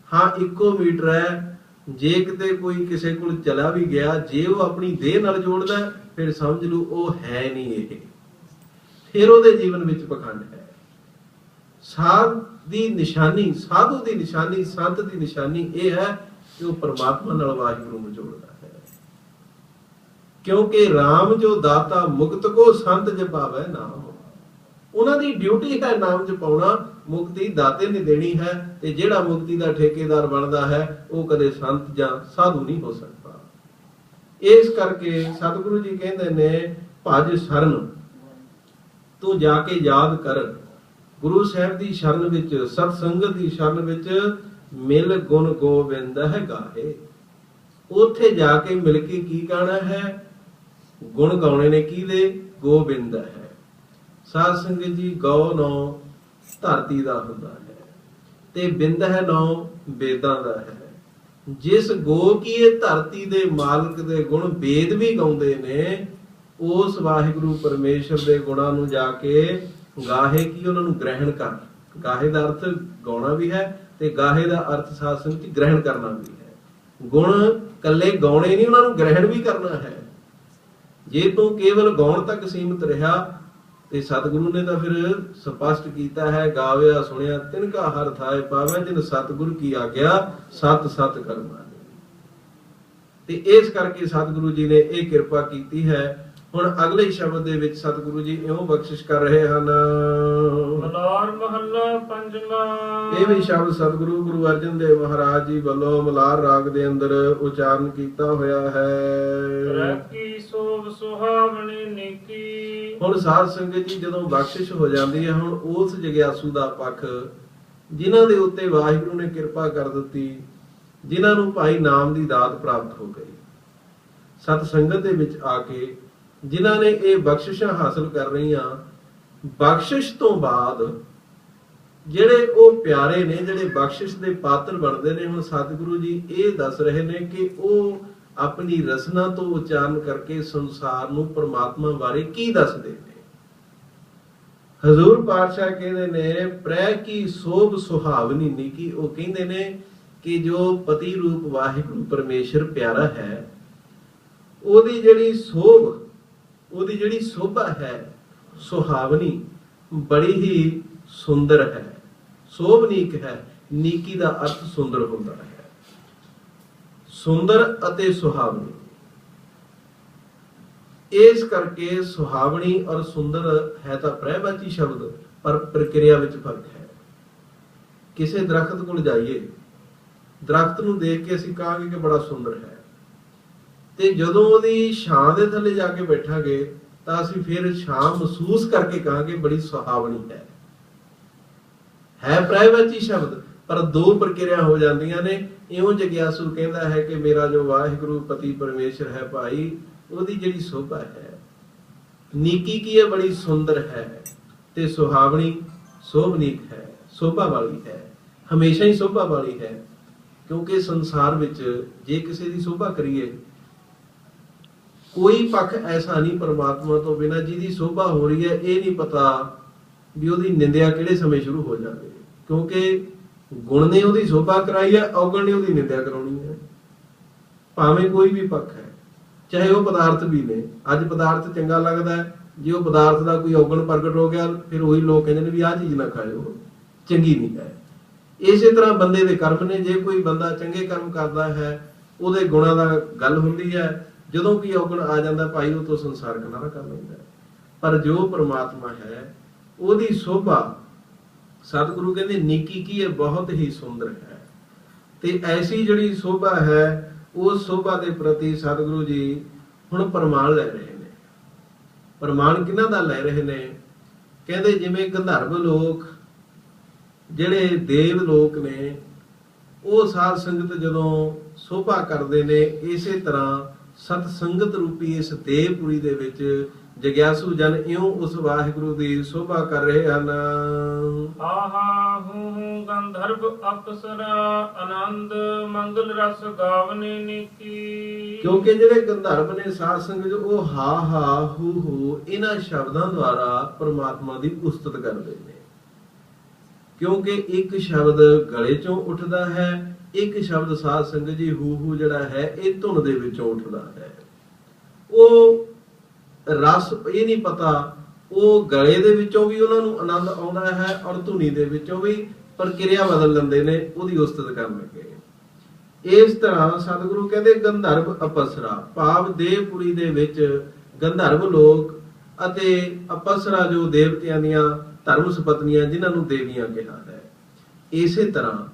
ਹਾਂ, ਇੱਕੋ ਮੀਟਰ ਹੈ। ਜੇ ਕਿਤੇ ਕੋਈ ਕਿਸੇ ਕੋਲ ਚਲਾ ਵੀ ਗਿਆ, ਜੇ ਉਹ ਆਪਣੀ ਦੇਹ ਨਾਲ ਜੋੜਦਾ, ਫਿਰ ਸਮਝ ਲੂ ਉਹ ਹੈ ਨਹੀਂ ਇਹ, ਫਿਰ ਉਹਦੇ ਜੀਵਨ ਵਿੱਚ ਪਖੰਡ ਹੈ। ਸਾਧ ਦੀ ਨਿਸ਼ਾਨੀ, ਸਾਧੂ ਦੀ ਨਿਸ਼ਾਨੀ, ਸੰਤ ਦੀ ਨਿਸ਼ਾਨੀ ਇਹ ਹੈ ਕਿ ਉਹ ਪਰਮਾਤਮਾ ਨਾਲ ਵਾਹਿਗੁਰੂ ਨੂੰ ਜੋੜਦਾ ਹੈ। ਕਿਉਂਕਿ ਰਾਮ ਜੋ ਦਾਤਾ ਮੁਕਤ ਕੋ ਸੰਤ ਜਪਾਵੇ ਨਾਮ। ਉਹਨਾਂ ਦੀ ਡਿਊਟੀ ਹੈ ਨਾਮ ਜਪਾਉਣਾ, ਮੁਕਤੀ ਦਾਤੇ ਨੇ ਦੇਣੀ ਹੈ। ਤੇ ਜਿਹੜਾ ਮੁਕਤੀ ਦਾ ਠੇਕੇਦਾਰ ਬਣਦਾ ਹੈ, ਉਹ ਕਦੇ ਸੰਤ ਜਾਂ ਸਾਧੂ ਨਹੀਂ ਹੋ ਸਕਦਾ। ਇਸ ਕਰਕੇ ਸਤਿਗੁਰੂ ਜੀ ਕਹਿੰਦੇ ਨੇ, ਭਜ ਸਰਨ, ਤੂੰ ਜਾ ਕੇ ਯਾਦ ਕਰ ਗੁਰੂ ਸਾਹਿਬ ਦੀ ਸ਼ਰਨ ਵਿੱਚ, ਸਤ ਸੰਗਤ ਦੀ ਸ਼ਰਨ ਵਿੱਚ, ਮਿਲ ਗੁਣ ਗੋਬਿੰਦ ਹੈ ਗਾਹੇ। ਉੱਥੇ ਜਾ ਕੇ ਮਿਲ ਕੇ ਕੀ ਗਾਣਾ ਹੈ, ਗੁਣ ਗਾਉਣੇ ਨੇ ਕਿਹਦੇ, ਗੋਬਿੰਦ ਹੈ। ਸਾਧ ਸੰਗਤ ਜੀ, ਗਉ ਨੌ ਧਰਤੀ ਦਾ ਹੁੰਦਾ ਹੈ, ਤੇ ਬਿੰਦ ਹੈ ਨੌ ਵੇਦਾਂ ਦਾ ਹੈ। ਜਿਸ ਗੋ ਕੀ ਇਹ ਧਰਤੀ ਦੇ ਮਾਲਕ ਦੇ ਗੁਣ ਵੇਦ ਵੀ ਗਾਉਂਦੇ ਨੇ, ਉਸ ਵਾਹਿਗੁਰੂ ਪਰਮੇਸ਼ਰ ਦੇ ਗੁਣਾਂ ਨੂੰ ਜਾ ਕੇ ਗਾਹੇ ਕੀ, ਉਹਨਾਂ ਨੂੰ ਗ੍ਰਹਿਣ ਕਰ। ਗਾਹੇ ਦਾ ਅਰਥ ਗਾਉਣਾ ਵੀ ਹੈ, ਤੇ ਗਾਹੇ ਦਾ ਅਰਥ ਸਾਧ ਸੰਗਤ ਜੀ ਗ੍ਰਹਿਣ ਕਰਨਾ ਵੀ ਹੈ। ਗੁਣ ਕੱਲੇ ਗਾਉਣੇ ਨਹੀਂ, ਉਹਨਾਂ ਨੂੰ ਗ੍ਰਹਿਣ ਵੀ ਕਰਨਾ ਹੈ। ਜੇ ਤੂੰ ਕੇਵਲ ਗਾਉਣ ਤੱਕ ਸੀਮਿਤ ਰਿਹਾ, ਤੇ ਸਤਿਗੁਰੂ ਨੇ ਤਾਂ ਫਿਰ ਸਪਸ਼ਟ ਕੀਤਾ ਹੈ, ਗਾਵਿਆ ਸੁਣਿਆ ਤਿਨਕਾ ਹਰ ਥਾਏ ਪਾਵੈ, ਜਿਨ ਸਤਿਗੁਰ ਕੀ ਆਗਿਆ ਸਤ ਸਤ ਕਰਮਾਂ। ਤੇ ਇਸ ਕਰਕੇ ਸਤਿਗੁਰੂ ਜੀ ਨੇ ਇਹ ਕਿਰਪਾ ਕੀਤੀ ਹੈ। ਹੁਣ ਅਗਲੇ ਸ਼ਬਦ ਦੇ ਵਿੱਚ ਸਤਿਗੁਰੂ ਜੀ ਇਉਂ ਬਖਸ਼ਿਸ਼ ਕਰ ਰਹੇ ਹਨ। ਮਲਾਰ ਮਹੱਲਾ ਪੰਜਵਾਂ। ਇਹ ਵੀ ਸ਼ਬਦ ਸਤਿਗੁਰੂ ਗੁਰੂ ਅਰਜਨ ਦੇਵ ਮਹਾਰਾਜ ਜੀ ਵੱਲੋਂ ਮਲਾਰ ਰਾਗ ਦੇ ਅੰਦਰ ਉਚਾਰਨ ਕੀਤਾ ਹੋਇਆ ਹੈ। ਰੈਕੀ ਸੋਭ ਸੁਹਾਵਣੀ ਨੀਕੀ। ਹੁਣ ਸਾਧ ਸੰਗਤ ਜੀ ਜਦੋਂ ਬਖਸ਼ਿਸ਼ ਹੋ ਜਾਂਦੀ ਹੈ, ਹੁਣ ਉਸ ਜਗਿਆਸੂ ਦਾ ਪੱਖ ਜਿਨ੍ਹਾਂ ਦੇ ਉੱਤੇ ਵਾਹਿਗੁਰੂ ਨੇ ਕਿਰਪਾ ਕਰ ਦਿੱਤੀ, ਜਿਨ੍ਹਾਂ ਨੂੰ ਭਾਈ ਨਾਮ ਦੀ ਦਾਤ ਪ੍ਰਾਪਤ ਹੋ ਗਈ, ਸਤ ਸੰਗਤ ਦੇ ਵਿੱਚ ਆ ਕੇ ਜਿਨ੍ਹਾਂ ਨੇ ਇਹ ਬਖਸ਼ਿਸ਼ਾਂ ਹਾਸਲ ਕਰ ਰਹੀਆਂ, ਬਖਸ਼ਿਸ਼ ਤੋਂ ਬਾਅਦ ਜਿਹੜੇ ਉਹ ਪਿਆਰੇ ਨੇ, ਜਿਹੜੇ ਬਖਸ਼ਿਸ਼ ਦੇ ਪਾਤਰ ਬਣਦੇ ਨੇ, ਹੁਣ ਸਤਿਗੁਰੂ ਜੀ ਇਹ ਦੱਸ ਰਹੇ ਨੇ ਕਿ ਉਹ ਆਪਣੀ ਰਸਨਾ ਤੋਂ ਉਚਾਰਨ ਕਰਕੇ ਸੰਸਾਰ ਨੂੰ ਪਰਮਾਤਮਾ ਬਾਰੇ ਕੀ ਦੱਸਦੇ ਨੇ। ਹਜ਼ੂਰ ਪਾਤਸ਼ਾਹ ਕਹਿੰਦੇ ਨੇ ਪ੍ਰੈ ਕੀ ਸੋਭ ਸੁਹਾਵਨੀ ਨੀਕੀ। ਉਹ ਕਹਿੰਦੇ ਨੇ ਕਿ ਜੋ ਪਤੀ ਰੂਪ ਵਾਹਿਗੁਰੂ ਪਰਮੇਸ਼ਰ ਪਿਆਰਾ ਹੈ, ਉਹਦੀ ਜਿਹੜੀ ਸੋਭ, ਉਹਦੀ ਜਿਹੜੀ ਸੋਭਾ ਹੈ, ਸੁਹਾਵਨੀ, ਬੜੀ ਹੀ ਸੁੰਦਰ ਹੈ, ਸੋਭਨੀਕ ਹੈ। ਨੀਕੀ ਦਾ ਅਰਥ ਸੁੰਦਰ ਹੁੰਦਾ ਹੈ, ਸੁੰਦਰ ਅਤੇ ਸੁਹਾਵਨੀ। ਇਸ ਕਰਕੇ ਸੁਹਾਵਣੀ ਔਰ ਸੁੰਦਰ ਹੈ ਤਾਂ ਪ੍ਰੈਵਾਚੀ ਸ਼ਬਦ, ਪਰ ਪ੍ਰਕਿਰਿਆ ਵਿੱਚ ਫਰਕ ਹੈ। ਕਿਸੇ ਦਰਖਤ ਕੋਲ ਜਾਈਏ, ਦਰਖਤ ਨੂੰ ਦੇਖ ਕੇ ਅਸੀਂ ਕਹਾਂਗੇ ਕਿ ਬੜਾ ਸੁੰਦਰ ਹੈ, ਤੇ ਜਦੋਂ ਉਹਦੀ ਛਾਂ ਦੇ ਥੱਲੇ ਜਾ ਕੇ ਬੈਠਾਂਗੇ ਤਾਂ ਅਸੀਂ ਫਿਰ ਛਾਂ ਮਹਿਸੂਸ ਕਰਕੇ ਕਹਾਂਗੇ ਬੜੀ ਸੁਹਾਵਣੀ ਹੈ ਪ੍ਰੈਵਾਚੀ ਸ਼ਬਦ, ਪਰ ਦੋ ਪ੍ਰਕਿਰਿਆ ਹੋ ਜਾਂਦੀਆਂ ਨੇ। ਇਉਂ ਜਗਿਆਸੂ ਕਹਿੰਦਾ ਹੈ ਕਿ ਮੇਰਾ ਜੋ ਵਾਹਿਗੁਰੂ ਪਤੀ ਪਰਮੇਸ਼ਰ ਹੈ ਭਾਈ, ਉਹਦੀ ਜਿਹੜੀ ਸੋਭਾ ਹੈ, ਨੀਕੀ ਕੀ ਹੈ, ਬੜੀ ਸੁੰਦਰ ਹੈ, ਤੇ ਸੁਹਾਵਣੀ, ਸੋਭਨੀਕ ਹੈ, ਸੋਭਾ ਵਾਲੀ ਹੈ, ਹਮੇਸ਼ਾ ਹੀ ਸੋਭਾ ਵਾਲੀ ਹੈ। ਕਿਉਂਕਿ ਸੰਸਾਰ ਵਿੱਚ ਜੇ ਕਿਸੇ ਦੀ ਸੋਭਾ ਕਰੀਏ, ਕੋਈ ਪੱਖ ਐਸਾ ਨਹੀਂ ਪਰਮਾਤਮਾ ਤੋਂ ਬਿਨਾਂ ਜਿਹਦੀ ਸੋਭਾ ਹੋ ਰਹੀ ਹੈ ਇਹ ਨਹੀਂ ਪਤਾ ਵੀ ਉਹਦੀ ਨਿੰਦਿਆ ਕਿਹੜੇ ਸਮੇਂ ਸ਼ੁਰੂ ਹੋ ਜਾਵੇ। ਕਿਉਂਕਿ ਗੁਣ ਨੇ ਉਹਦੀ ਸੋਭਾ ਕਰਾਈ ਹੈ, ਔਗਣ ਨੇ ਉਹਦੀ ਨਿੰਦਿਆ ਕਰਾਉਣੀ ਹੈ। ਭਾਵੇਂ ਕੋਈ ਵੀ ਪੱਖ ਹੈ, ਚਾਹੇ ਉਹ ਪਦਾਰਥ ਵੀ ਨੇ। ਅੱਜ ਪਦਾਰਥ ਚੰਗਾ ਲੱਗਦਾ ਹੈ, ਜੇ ਉਹ ਪਦਾਰਥ ਦਾ ਕੋਈ ਔਗਣ ਪ੍ਰਗਟ ਹੋ ਗਿਆ, ਫਿਰ ਉਹੀ ਲੋਕ ਕਹਿੰਦੇ ਨੇ ਵੀ ਆਹ ਚੀਜ਼ ਨਾ ਖਾਇਓ, ਚੰਗੀ ਨਹੀਂ ਹੈ। ਇਸੇ ਤਰ੍ਹਾਂ ਬੰਦੇ ਦੇ ਕਰਮ ਨੇ। ਜੇ ਕੋਈ ਬੰਦਾ ਚੰਗੇ ਕਰਮ ਕਰਦਾ ਹੈ, ਉਹਦੇ ਗੁਣਾਂ ਦਾ ਗੱਲ ਹੁੰਦੀ ਹੈ, ਜਦੋਂ ਵੀ ਔਗਣ ਆ ਜਾਂਦਾ ਭਾਈ ਉਹ ਤੋਂ ਸੰਸਾਰ ਕਿਨਾਰਾ ਕਰ ਲੈਂਦਾ। ਪਰ ਜੋ ਪ੍ਰਮਾਤਮਾ ਹੈ ਉਹਦੀ ਸੋਭਾ, ਸਤਿਗੁਰੂ ਕਹਿੰਦੇ ਨੀਕੀ ਕੀ ਹੈ, ਬਹੁਤ ਹੀ ਸੁੰਦਰ ਹੈ। ਤੇ ਐਸੀ ਜਿਹੜੀ ਸੋਭਾ ਹੈ, ਉਸ ਸੋਭਾ ਦੇ ਪ੍ਰਤੀ ਸਤਿਗੁਰੂ ਜੀ ਹੁਣ ਪ੍ਰਮਾਣ ਲੈ ਰਹੇ ਨੇ। ਪ੍ਰਮਾਣ ਕਿਹਨਾਂ ਦਾ ਲੈ ਰਹੇ ਨੇ? ਕਹਿੰਦੇ ਜਿਵੇਂ ਗੰਧਰਵ ਲੋਕ, ਜਿਹੜੇ ਦੇਵ ਲੋਕ ਨੇ, ਉਹ ਸਾਧ ਸੰਗਤ ਜਦੋਂ ਸੋਭਾ ਕਰਦੇ ਨੇ, ਇਸੇ ਤਰ੍ਹਾਂ ਸਤ ਸੰਗਤ ਰੂਪੀ ਇਸ ਦੇਵਪੁਰੀ ਦੇ ਵਿੱਚ ਜਗਿਆਸੂ ਜਨ ਇਉਂ ਉਸ ਵਾਹਿਗੁਰੂ ਦੀ ਸੋਭਾ ਕਰ ਰਹੇ ਹਨ। ਆਹਾ ਹੂੰ ਗੰਧਰਵ ਅਪਸਰਾ ਆਨੰਦ ਮੰਗਲ ਰਸ ਗਾਵਨੀ ਨੀਕੀ। ਕਿਉਂਕਿ ਜਿਹੜੇ ਗੰਧਰਵ ਨੇ ਸਾਧ ਸੰਗਤ, ਉਹ ਹਾ ਹਾ ਹੂ ਹੂ ਇਹਨਾਂ ਸ਼ਬਦਾਂ ਦੁਆਰਾ ਪਰਮਾਤਮਾ ਦੀ ਉਸਤਤ ਕਰਦੇ ਨੇ। ਕਿਉਂਕਿ ਇੱਕ ਸ਼ਬਦ ਗਲੇ ਚੋਂ ਉੱਠਦਾ ਹੈ, ਇੱਕ ਸ਼ਬਦ ਸਾਧ ਸੰਗਤ ਜੀ ਹੂ ਹੂ ਜਿਹੜਾ ਹੈ ਇਹ ਧੁਨ ਦੇ ਵਿੱਚੋਂ ਉੱਠਦਾ ਹੈ। ਉਹ ਰਸ ਇਹ ਨਹੀਂ ਪਤਾ, ਉਹ ਗਲੇ ਦੇ ਵਿੱਚੋਂ ਵੀ ਉਹਨਾਂ ਨੂੰ ਆਨੰਦ ਆਉਂਦਾ ਹੈ ਔਰ ਧੁਨੀ ਦੇ ਵਿੱਚੋਂ ਵੀ ਪ੍ਰਕਿਰਿਆ ਬਦਲ ਲੈਂਦੇ ਨੇ ਉਹਦੀ ਉਸਤਤ ਕਰਨ ਲੱਗੇ। ਇਸ ਤਰ੍ਹਾਂ ਸਤਿਗੁਰੂ ਕਹਿੰਦੇ ਗੰਧਰਵ ਅਪਸਰਾ, ਭਾਵ ਦੇਵਪੁਰੀ ਦੇ ਵਿੱਚ ਗੰਧਰਵ ਲੋਕ ਅਤੇ ਅਪਸਰਾ ਜੋ ਦੇਵਤਿਆਂ ਦੀਆਂ ਧਰਮ ਸੁਪਤਨੀਆਂ, ਜਿਨ੍ਹਾਂ ਨੂੰ ਦੇਵੀਆਂ ਕਿਹਾ ਹੈ। ਇਸੇ ਤਰ੍ਹਾਂ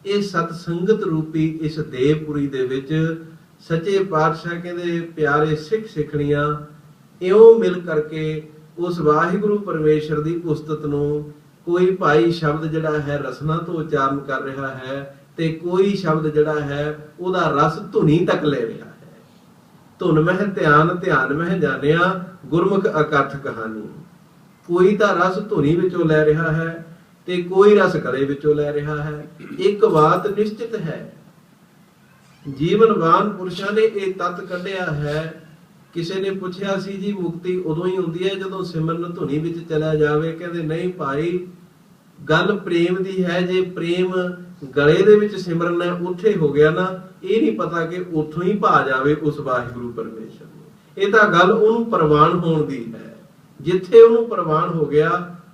ਇਹ ਸਤ ਸੰਗਤ ਰੂਪੀ ਇਸ ਦੇਵਪੁਰੀ ਦੇ ਵਿੱਚ ਸੱਚੇ ਪਾਤਸ਼ਾਹ ਕਹਿੰਦੇ ਪਿਆਰੇ ਸਿੱਖ ਸਿੱਖਣੀਆਂ ਇਉਂ ਮਿਲ ਕਰਕੇ ਉਸ ਵਾਹਿਗੁਰੂ ਪਰਮੇਸ਼ਰ ਦੀ ਉਸਤਤ ਨੂੰ, ਕੋਈ ਭਾਈ ਸ਼ਬਦ ਜਿਹੜਾ ਹੈ ਰਸਨਾ ਤੋਂ ਉਚਾਰਨ ਕਰ ਰਿਹਾ ਹੈ, ਤੇ ਕੋਈ ਸ਼ਬਦ ਜਿਹੜਾ ਹੈ ਉਹਦਾ ਰਸ ਧੁਨੀ ਤੱਕ ਲੈ ਰਿਹਾ ਹੈ। ਧੁਨ ਮਹਿ ਧਿਆਨ, ਧਿਆਨ ਮਹਿ ਜਾਣਿਆ, ਗੁਰਮੁਖ ਅਕਥ ਕਹਾਣੀ। ਕੋਈ ਤਾਂ ਰਸ ਧੁਨੀ ਵਿੱਚੋਂ ਲੈ ਰਿਹਾ ਹੈ ਤੇ ਕੋਈ ਰਸ ਗਲੇ ਵਿੱਚੋਂ ਲੈ ਰਿਹਾ ਹੈ। ਇੱਕ ਬਾਤ ਨਿਸ਼ਚਿਤ ਹੈ, ਜੀਵਨਵਾਨ ਪੁਰਸ਼ਾਂ ਨੇ ਇਹ ਤੱਤ ਕੱਢਿਆ ਹੈ। ਕਿਸੇ ਨੇ ਪੁੱਛਿਆ ਸੀ ਜੀ ਮੁਕਤੀ ਉਦੋਂ ਹੀ ਹੁੰਦੀ ਹੈ ਜਦੋਂ ਸਿਮਰਨ ਧੁਨੀ ਵਿੱਚ ਚਲਾ ਜਾਵੇ? ਕਹਿੰਦੇ ਨਹੀਂ ਭਾਈ, ਗੱਲ ਪ੍ਰੇਮ ਦੀ ਹੈ। ਜੇ ਪ੍ਰੇਮ ਗਲੇ ਦੇ ਵਿੱਚ ਸਿਮਰਨ ਹੈ, ਉੱਥੇ ਹੋ ਗਿਆ ਨਾ, ਇਹ ਨਹੀਂ ਪਤਾ ਕਿ ਉੱਥੋਂ ਹੀ ਭਾ ਜਾਵੇ ਉਸ ਵਾਹਿਗੁਰੂ ਪਰਮੇਸ਼ਰ ਨੂੰ। ਇਹ ਤਾਂ ਗੱਲ ਉਹਨੂੰ ਪ੍ਰਵਾਨ ਹੋਣ ਦੀ ਹੈ। ਜਿੱਥੇ ਉਹਨੂੰ ਪ੍ਰਵਾਨ ਹੋ ਗਿਆ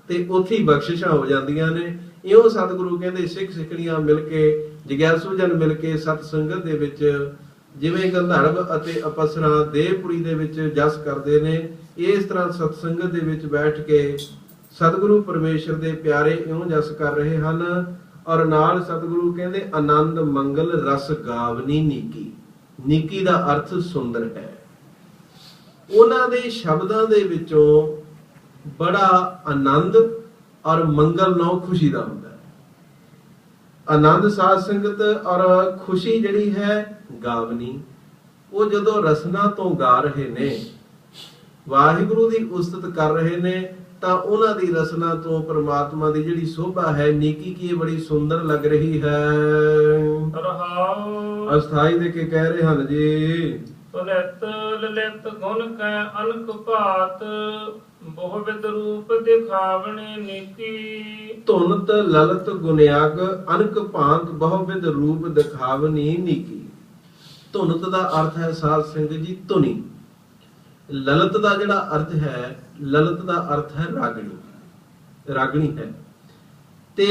ਤੇ ਉੱਥੇ ਹੀ ਬਖਸ਼ਿਸ਼ਾਂ ਹੋ ਜਾਂਦੀਆਂ ਨੇ। ਇਉਂ ਸਤਿਗੁਰੂ ਕਹਿੰਦੇ ਸਿੱਖ ਸਿੱਖਣੀਆਂ ਮਿਲ ਕੇ, ਜਗਿਆਸੂ ਜਨ ਮਿਲ ਕੇ ਸਤ ਸੰਗਤ ਦੇ ਵਿੱਚ ਜਿਵੇਂ ਗੰਧਰਵ ਅਤੇ ਅਪਸਰਾ ਦੇਹਪੁਰੀ ਦੇ ਵਿੱਚ ਜਸ ਕਰਦੇ ਨੇ, ਇਸ ਤਰ੍ਹਾਂ ਸਤ ਸੰਗਤ ਦੇ ਵਿੱਚ ਬੈਠ ਕੇ ਸਤਿਗੁਰੂ ਪਰਮੇਸ਼ਰ ਦੇ ਪਿਆਰੇ ਇਉਂ ਜਸ ਕਰ ਰਹੇ ਹਨ। ਔਰ ਨਾਲ ਸਤਿਗੁਰੂ ਕਹਿੰਦੇ ਆਨੰਦ ਮੰਗਲ ਰਸ ਗਾਵਨੀ ਨੀਕੀ। ਨੀਕੀ ਦਾ ਅਰਥ ਸੁੰਦਰ ਹੈ। ਉਹਨਾਂ ਦੇ ਸ਼ਬਦਾਂ ਦੇ ਵਿੱਚੋਂ ਬੜਾ ਆਨੰਦ ਔਰ ਮੰਗਲ ਨੌ ਖੁਸ਼ੀ ਦਾ ਹੁੰਦਾ ਹੈ। ਆਨੰਦ ਸਾਧ ਸੰਗਤ ਔਰ ਖੁਸ਼ੀ ਜਿਹੜੀ ਹੈ ਗਾਵਨੀ, ਉਹ ਜਦੋਂ ਰਸਨਾ ਤੋਂ ਗਾ ਰਹੇ ਨੇ, ਵਾਹਿਗੁਰੂ ਦੀ ਉਸਤਤ ਕਰ ਰਹੇ ਨੇ, ਤਾਂ ਉਹਨਾਂ ਦੀ ਰਸਨਾ ਤੋਂ ਪ੍ਰਮਾਤਮਾ ਦੀ ਜਿਹੜੀ ਸੋਭਾ ਹੈ, ਨੀਕੀ ਕੀ ਬੜੀ ਸੁੰਦਰ ਲੱਗ ਰਹੀ ਹੈ। ਰਹਾਉ ਅਸਥਾਈ ਦੇ ਕੇ ਕਹਿ ਰਹੇ ਹਨ ਜੀ, ਤੁਲਿਤ ਲਲਿਤ ਗੁਣ ਕੈ ਅਨਕ ਭਾਤ, ਬਹੁਵਿਧ ਰੂਪ ਦਿਖਾਵਣੇ ਨੀਕੀ। ਧੁਨਤ ਲਲਤ ਗੁਨਿਆਗ ਅਨਕ ਭਾਂਤ ਬਹੁਵਿਧ ਰੂਪ ਦਿਖਾਵਨੀ ਨੀਕੀ। ਧੁਨਤ ਦਾ ਅਰਥ ਹੈ ਸਾਧ ਸੰਗਤ ਜੀ ਧੁਨੀ। ਲਲਤ ਦਾ ਜਿਹੜਾ ਅਰਥ ਹੈ, ਲਲਤ ਦਾ ਅਰਥ ਹੈ ਰਾਗਣੀ, ਰਾਗਣੀ ਹੈ। ਤੇ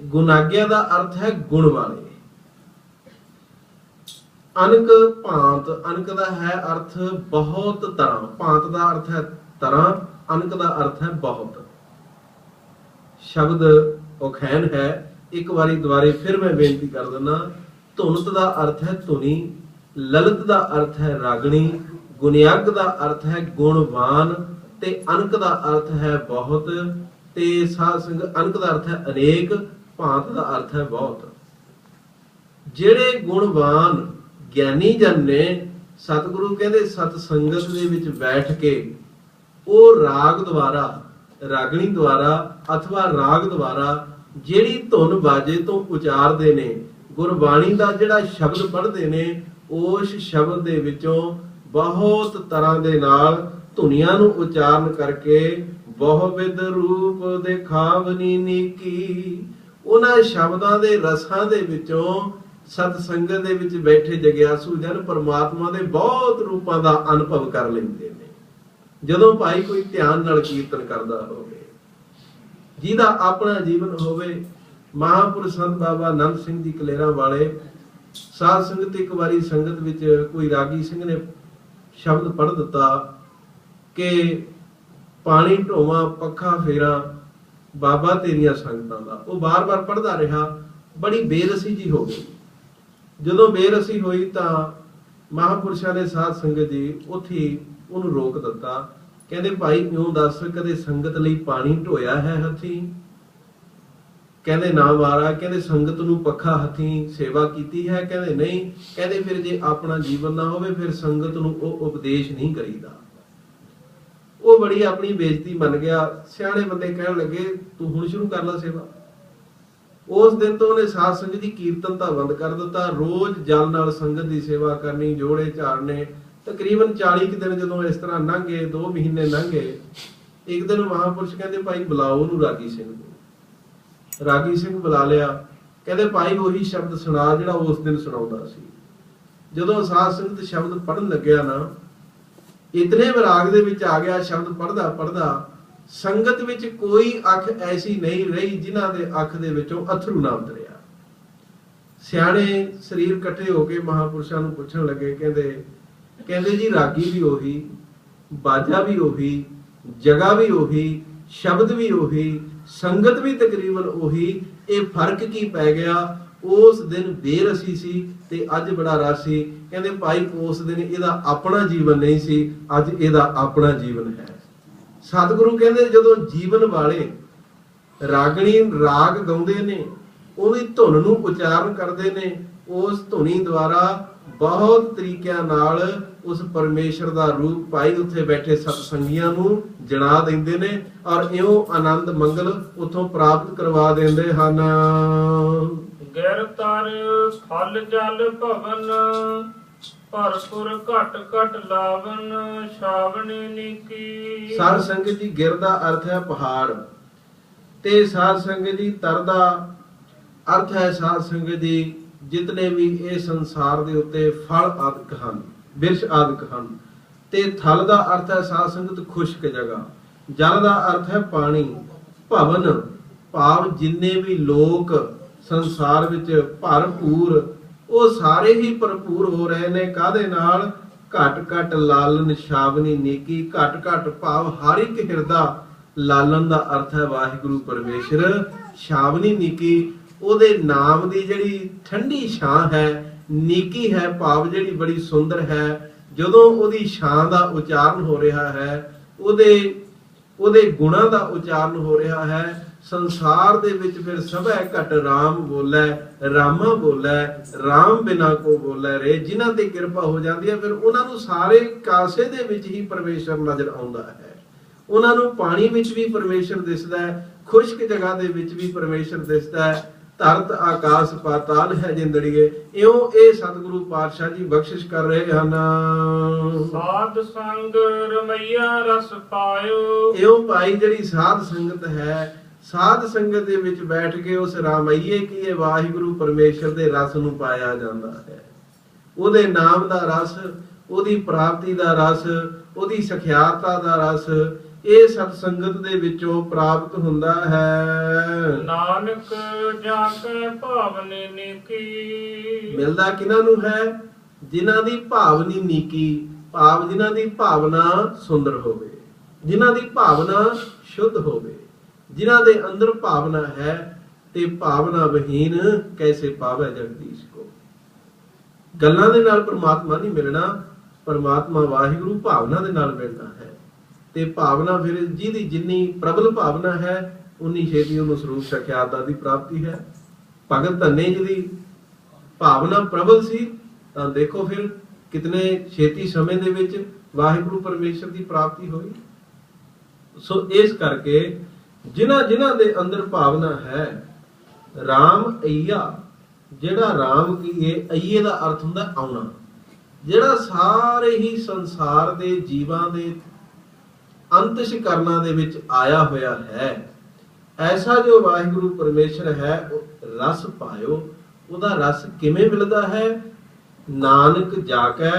ਗੁਨਾਗਿਆ ਦਾ ਅਰਥ ਹੈ ਗੁਣ ਵਾਲੇ। ਅਨਕ ਭਾਂਤ, ਅਨਕ ਦਾ ਹੈ ਅਰਥ ਬਹੁਤ ਤਰ੍ਹਾਂ, ਭਾਂਤ ਦਾ ਅਰਥ ਹੈ ਤਰ੍ਹਾਂ, ਅਨਕ ਦਾ ਅਰਥ ਹੈ ਬਹੁਤ। ਸ਼ਬਦ ਔਖੈਨ ਹੈ। ਇੱਕ ਵਾਰੀ ਦੁਬਾਰੇ ਫਿਰ ਮੈਂ ਬੇਨਤੀ ਕਰ ਦਿੰਦਾ। ਧੁਨਤ ਦਾ ਅਰਥ ਹੈ ਧੁਨੀ, ਲਲਿਤ ਦਾ ਅਰਥ ਹੈ ਰਾਗਣੀ, ਗੁਨਿਆਗ ਦਾ ਅਰਥ ਹੈ ਗੁਣਵਾਨ, ਤੇ ਅਨਕ ਦਾ ਅਰਥ ਹੈ ਬਹੁਤ, ਤੇ ਸਾਧ ਸੰਗਤ ਅਨਕ ਦਾ ਅਰਥ ਹੈ ਅਨੇਕ, ਭਾਂਤ ਦਾ ਅਰਥ ਹੈ ਬਹੁਤ। ਜਿਹੜੇ ਗੁਣਵਾਨ ਗਿਆਨੀ ਜਨ ਨੇ, ਸਤਿਗੁਰੂ ਕਹਿੰਦੇ ਸਤ ਸੰਗਤ ਦੇ ਵਿੱਚ ਬੈਠ ਕੇ ਉਹ ਰਾਗ ਦੁਆਰਾ, ਰਾਗਣੀ ਦੁਆਰਾ ਅਥਵਾ ਰਾਗ ਦੁਆਰਾ ਜਿਹੜੀ ਧੁਨ ਬਾਜੇ ਤੋਂ ਉਚਾਰਦੇ ਨੇ, ਗੁਰਬਾਣੀ ਦਾ ਜਿਹੜਾ ਸ਼ਬਦ ਪੜ੍ਹਦੇ ਨੇ, ਉਸ ਸ਼ਬਦ ਦੇ ਵਿੱਚੋਂ ਬਹੁਤ ਤਰ੍ਹਾਂ ਦੇ ਨਾਲ ਧੁਨੀਆਂ ਨੂੰ ਉਚਾਰਨ ਕਰਕੇ ਬਹੁਵਿਧ ਰੂਪ ਦਿਖਾਵਨੀ ਨੀਕੀ। ਉਹਨਾਂ ਸ਼ਬਦਾਂ ਦੇ ਰਸਾਂ ਦੇ ਵਿੱਚੋਂ ਸਤ ਸੰਗਤ ਦੇ ਵਿੱਚ ਬੈਠੇ ਜਗਿਆਸੂ ਜਨ ਪਰਮਾਤਮਾ ਦੇ ਬਹੁਤ ਰੂਪਾਂ ਦਾ ਅਨੁਭਵ ਕਰ ਲੈਂਦੇ ਨੇ। ਜਦੋਂ ਭਾਈ ਕੋਈ ਧਿਆਨ ਨਾਲ ਕੀਰਤਨ ਕਰਦਾ ਹੋਵੇ, ਜਿਹਦਾ ਆਪਣਾ ਜੀਵਨ ਹੋਵੇ। ਮਹਾਂਪੁਰਸ਼ ਸੰਤ ਬਾਬਾ ਆਨੰਦ ਸਿੰਘ ਜੀ ਕਲੇਰਾਂ ਵਾਲੇ ਸਾਧ ਸੰਗਤ, ਇੱਕ ਵਾਰੀ ਸੰਗਤ ਵਿੱਚ ਕੋਈ ਰਾਗੀ ਸਿੰਘ ਨੇ ਸ਼ਬਦ ਪੜ੍ਹ ਦਿੱਤਾ ਕਿ ਪਾਣੀ ਢੋਵਾਂ ਪੱਖਾ ਫੇਰਾਂ ਬਾਬਾ ਤੇਰੀਆਂ ਸੰਗਤਾਂ ਦਾ। ਉਹ ਬਾਰ-ਬਾਰ ਪੜ੍ਹਦਾ ਰਿਹਾ, ਬੜੀ ਬੇਰਸੀ ਜੀ ਹੋ ਗਈ। ਜਦੋਂ ਬੇਰਸੀ ਹੋਈ ਤਾਂ ਮਹਾਂਪੁਰਸ਼ਾਂ ਨੇ ਸਾਧ ਸੰਗਤ ਜੀ ਉੱਥੇ ਉਹਨੂੰ ਰੋਕ ਦਿੱਤਾ। ਕਹਿੰਦੇ ਭਾਈ ਇਉਂ ਦੱਸ, ਕਦੇ ਸੰਗਤ ਲਈ ਪਾਣੀ ਢੋਇਆ ਹੈ ਹੱਥੀਂ? ਕਹਿੰਦੇ ਨਾ ਮਹਾਰਾਜ। ਕਹਿੰਦੇ ਸੰਗਤ ਨੂੰ ਪੱਖਾ ਹੱਥੀਂ ਸੇਵਾ ਕੀਤੀ ਹੈ? ਕਹਿੰਦੇ ਨਹੀਂ। ਕਹਿੰਦੇ ਫਿਰ ਜੇ ਆਪਣਾ ਜੀਵਨ ਨਾ ਹੋਵੇ ਫਿਰ ਸੰਗਤ ਨੂੰ ਉਹ ਉਪਦੇਸ਼ ਨਹੀਂ ਕਰੀਦਾ। ਉਹ ਬੜੀ ਆਪਣੀ ਬੇਇੱਜ਼ਤੀ ਮੰਨ ਗਿਆ। ਸਿਆਣੇ ਬੰਦੇ ਕਹਿਣ ਲੱਗੇ ਤੂੰ ਹੁਣ ਸ਼ੁਰੂ ਕਰ ਲੈ ਸੇਵਾ। ਉਸ ਦਿਨ ਤੋਂ ਉਹਨੇ ਸਾਧ ਸੰਗਤ ਦੀ ਕੀਰਤਨ ਤਾਂ ਬੰਦ ਕਰ ਦਿੱਤਾ। ਰੋਜ਼ ਜਲ ਨਾਲ ਸੰਗਤ ਦੀ ਸੇਵਾ ਕਰਨੀ, ਜੋੜੇ ਝਾੜਨੇ। ਤਕਰੀਬਨ 40 ਦਿਨ ਜਦੋਂ ਇਸ ਤਰ੍ਹਾਂ ਲੰਘੇ, 2 ਮਹੀਨੇ ਲੰਘੇ, ਇੱਕ ਦਿਨ ਮਹਾਂਪੁਰਸ਼ ਕਹਿੰਦੇ ਭਾਈ ਬੁਲਾਓ ਉਹਨੂੰ ਰਾਗੀ ਸਿੰਘ ਨੂੰ। ਰਾਗੀ ਸਿੰਘ ਬੁਲਾ ਲਿਆ। ਕਹਿੰਦੇ ਭਾਈ ਉਹੀ ਸ਼ਬਦ ਸੁਣਾ ਜਿਹੜਾ ਉਸ ਦਿਨ ਸੁਣਾਉਂਦਾ ਸੀ। ਜਦੋਂ ਸਾਧ ਸੰਗਤ ਸ਼ਬਦ ਪੜ੍ਹਨ ਲੱਗਿਆ ਨਾ, ਇਤਨੇ ਵਿਰਾਗ ਦੇ ਵਿੱਚ ਆ ਗਿਆ। ਸ਼ਬਦ ਪੜ੍ਹਦਾ ਪੜ੍ਹਦਾ ਸੰਗਤ ਵਿੱਚ ਕੋਈ ਅੱਖ ਐਸੀ ਨਹੀਂ ਰਹੀ ਜਿਨ੍ਹਾਂ ਦੇ ਅੱਖ ਦੇ ਵਿੱਚੋਂ ਅਥਰੂ ਨਾ ਉਤਰਿਆ। ਸਿਆਣੇ ਸਰੀਰ ਇਕੱਠੇ ਹੋ ਕੇ ਮਹਾਂਪੁਰਸ਼ਾਂ ਨੂੰ ਪੁੱਛਣ ਲੱਗੇ। ਕਹਿੰਦੇ ਜੀ ਰਾਗੀ ਵੀ ਉਹੀ, ਬਾਜਾ ਵੀ ਉਹੀ, ਜਗ੍ਹਾ ਵੀ ਉਹੀ, ਸ਼ਬਦ ਵੀ ਉਹੀ, ਸੰਗਤ ਵੀ ਤਕਰੀਬਨ ਉਹੀ। ਇਹ ਫਰਕ ਕੀ ਪੈ ਗਿਆ? ਉਸ ਦਿਨ ਬੇਰਸੀ ਸੀ ਤੇ ਅੱਜ ਬੜਾ ਰਸ ਸੀ। ਕਹਿੰਦੇ ਭਾਈ ਉਸ ਦਿਨ ਇਹਦਾ ਆਪਣਾ ਜੀਵਨ ਨਹੀਂ ਸੀ, ਅੱਜ ਇਹਦਾ ਆਪਣਾ ਜੀਵਨ ਹੈ। ਸਤਿਗੁਰੂ ਕਹਿੰਦੇ ਜਦੋਂ ਜੀਵਨ ਵਾਲੇ ਰਾਗਣੀ ਰਾਗ ਗਾਉਂਦੇ ਨੇ, ਉਹਦੀ ਧੁਨ ਨੂੰ ਉਚਾਰਨ ਕਰਦੇ ਨੇ, ਉਸ ਧੁਨੀ ਦੁਆਰਾ ਬਹੁਤ ਤਰੀਕਿਆਂ ਨਾਲ ਉਸ ਪਰਮੇਸ਼ਰ ਦਾ ਰੂਪ ਭਾਈ ਉੱਥੇ ਬੈਠੇ ਸਤਸੰਗੀਆਂ ਨੂੰ ਜਣਾ ਦਿੰਦੇ ਨੇ, ਔਰ ਇਉਂ ਆਨੰਦ ਮੰਗਲ ਉੱਥੋਂ ਪ੍ਰਾਪਤ ਕਰਵਾ ਦਿੰਦੇ ਹਨ। ਗਿਰ ਤਰ ਖਲ ਜਲ ਭਵਨ, ਭਰਪੁਰ ਘਟ ਘਟ ਲਾਵਨ, ਛਾਵਣੀ ਨੀਕੀ। ਸਾਧ ਸੰਗਤ ਜੀ ਗਿਰ ਦਾ ਅਰਥ ਹੈ ਪਹਾੜ, ਤੇ ਸਾਧ ਸੰਗਤ ਜੀ ਤਰ ਦਾ ਅਰਥ ਹੈ ਸਾਧ ਸੰਗਤ ਜੀ ਜਿਤਨੇ ਵੀ ਇਹ ਸੰਸਾਰ ਦੇ ਉੱਤੇ ਫਲ ਆਦਿਕ ਹਨ, ਬਿਰਛ ਆਦਿਕ ਹਨ। ਤੇ ਥਲ ਦਾ ਅਰਥ ਹੈ ਸਾਧ ਸੰਗਤ ਖੁਸ਼ਕ ਜਗ੍ਹਾ। ਜਲ ਦਾ ਅਰਥ ਹੈ ਪਾਣੀ। ਭਵਨ ਭਾਵ ਜਿੰਨੇ ਵੀ ਲੋਕ ਸੰਸਾਰ ਵਿੱਚ ਭਰਪੂਰ, ਉਹ ਸਾਰੇ ਹੀ ਭਰਪੂਰ ਹੋ ਰਹੇ ਨੇ। ਕਾਹਦੇ ਨਾਲ? ਘਟ ਘਟ ਲਾਲਨ ਛਾਵਨੀ ਨੀਕੀ। ਘਟ ਘਟ ਭਾਵ ਹਰ ਇੱਕ ਹਿਰਦਾ, ਲਾਲਨ ਦਾ ਅਰਥ ਹੈ ਵਾਹਿਗੁਰੂ ਪਰਮੇਸ਼ਰ, ਛਾਵਨੀ ਨੀਕੀ ਉਹਦੇ ਨਾਮ ਦੀ ਜਿਹੜੀ ਠੰਡੀ ਛਾਂ ਹੈ, ਨੀਕੀ ਹੈ ਭਾਵ ਜਿਹੜੀ ਬੜੀ ਸੁੰਦਰ ਹੈ। ਜਦੋਂ ਉਹਦੀ ਛਾਂ ਦਾ ਉਚਾਰਨ ਹੋ ਰਿਹਾ ਹੈ, ਉਹਦੇ ਗੁਣਾਂ ਦਾ ਉਚਾਰਨ ਹੋ ਰਿਹਾ ਹੈ, ਸੰਸਾਰ ਦੇ ਵਿੱਚ ਫਿਰ ਸਭੈ ਘਟ ਰਾਮ ਬੋਲੇ, ਰਾਮਾ ਬੋਲੇ, ਰਾਮ ਬਿਨਾ ਕੋ ਬੋਲੇ ਰੇ। ਜਿਨ੍ਹਾਂ ਤੇ ਕਿਰਪਾ ਹੋ ਜਾਂਦੀ ਹੈ ਫਿਰ ਉਹਨਾਂ ਨੂੰ ਸਾਰੇ ਕਾਸੇ ਦੇ ਵਿੱਚ ਹੀ ਪਰਮੇਸ਼ਰ ਨਜ਼ਰ ਆਉਂਦਾ ਹੈ। ਉਹਨਾਂ ਨੂੰ ਪਾਣੀ ਵਿੱਚ ਵੀ ਪਰਮੇਸ਼ਰ ਦਿਸਦਾ ਹੈ, ਖੁਸ਼ਕ ਜਗ੍ਹਾ ਦੇ ਵਿੱਚ ਵੀ ਪਰਮੇਸ਼ਰ ਦਿਸਦਾ ਹੈ। ਧਰਤ ਆਕਾਸ਼ ਪਾਤਾਲ ਹੈ ਜਿੰਦੜੀਏ। ਇਉਂ ਇਹ ਸਤਿਗੁਰੂ ਪਾਤਸ਼ਾਹ ਜੀ ਬਖਸ਼ਿਸ਼ ਕਰ ਰਹੇ ਹਨ। ਸਾਧ ਸੰਗ ਰਮਈਆ ਰਸ ਪਾਇਓ। ਇਉਂ ਭਾਈ ਜਿਹੜੀ ਸਾਧ ਸੰਗਤ ਹੈ, ਸਾਧ ਸੰਗਤ ਦੇ ਵਿੱਚ ਬੈਠ ਕੇ ਉਸ ਰਾਮਈਏ ਕੀ ਇਹ ਵਾਹਿਗੁਰੂ ਪਰਮੇਸ਼ਰ ਦੇ ਰਸ ਨੂੰ ਪਾਇਆ ਜਾਂਦਾ ਹੈ। ਉਹਦੇ ਨਾਮ ਦਾ ਰਸ, ਉਹਦੀ ਪ੍ਰਾਪਤੀ ਦਾ ਰਸ, ਉਹਦੀ ਸਖਿਆਤਾ ਦਾ ਰਸ ਇਹ ਸਤ ਸੰਗਤ ਦੇ ਵਿੱਚੋਂ ਪ੍ਰਾਪਤ ਹੁੰਦਾ ਹੈ। ਨਾਨਕ ਜਾ ਕੇ ਭਾਵਨੀ ਨੀਕੀ। ਮਿਲਦਾ ਕਿਹਨਾਂ ਨੂੰ ਹੈ? ਜਿਨ੍ਹਾਂ ਦੀ ਭਾਵਨੀ ਨੀਕੀ ਭਾਵ ਜਿਨ੍ਹਾਂ ਦੀ ਭਾਵਨਾ ਸੁੰਦਰ ਹੋਵੇ, ਜਿਨ੍ਹਾਂ ਦੀ ਭਾਵਨਾ ਸ਼ੁੱਧ ਹੋਵੇ, ਜਿਨ੍ਹਾਂ ਦੇ ਅੰਦਰ ਭਾਵਨਾ ਹੈ। ਤੇ ਭਾਵਨਾ ਵਿਹੀਨ ਕੈਸੇ ਪਾਵੇ ਜਗਦੀਸ਼ ਕੋ। ਗੱਲਾਂ ਦੇ ਨਾਲ ਪਰਮਾਤਮਾ ਨਹੀਂ ਮਿਲਣਾ, ਪਰਮਾਤਮਾ ਵਾਹਿਗੁਰੂ ਭਾਵਨਾ ਦੇ ਨਾਲ ਮਿਲਣਾ ਹੈ। ਤੇ ਭਾਵਨਾ ਫਿਰ ਜਿਹਦੀ ਜਿੰਨੀ ਪ੍ਰਬਲ ਭਾਵਨਾ ਹੈ ਉਨੀ ਛੇਤੀ ਉਹਨੂੰ ਸਰੂਪ ਸਖਿਆਤਾ ਦੀ ਪ੍ਰਾਪਤੀ ਹੈ। ਭਗਤ ਧੰਨੇ ਜਿਹਦੀ ਭਾਵਨਾ ਪ੍ਰਬਲ ਸੀ ਤਾਂ ਦੇਖੋ ਫਿਰ ਕਿਤਨੇ ਛੇਤੀ ਸਮੇਂ ਦੇ ਵਿੱਚ ਵਾਹਿਗੁਰੂ ਪਰਮੇਸ਼ਰ ਦੀ ਪ੍ਰਾਪਤੀ ਹੋਈ। ਸੋ ਇਸ ਕਰਕੇ ਜਿਨ੍ਹਾਂ ਦੇ ਅੰਦਰ ਭਾਵਨਾ ਹੈ, ਰਾਮ ਅਈਆ, ਜਿਹੜਾ ਰਾਮ ਕੀ ਇਹ ਅਈਏ ਦਾ ਅਰਥ ਹੁੰਦਾ ਆਉਣਾ, ਜਿਹੜਾ ਸਾਰੇ ਹੀ ਸੰਸਾਰ ਦੇ ਜੀਵਾਂ ਦੇ ਅੰਤਿਸ਼ ਕਰਨਾਂ ਦੇ ਵਿੱਚ ਆਇਆ ਹੋਇਆ ਹੈ। ਐਸਾ ਜੋ ਵਾਹਿਗੁਰੂ ਪਰਮੇਸ਼ਰ ਹੈ ਉਹ ਰਸ ਪਾਇਓ। ਉਹਦਾ ਰਸ ਕਿਵੇਂ ਮਿਲਦਾ ਹੈ? ਨਾਨਕ ਜਾ ਕੇ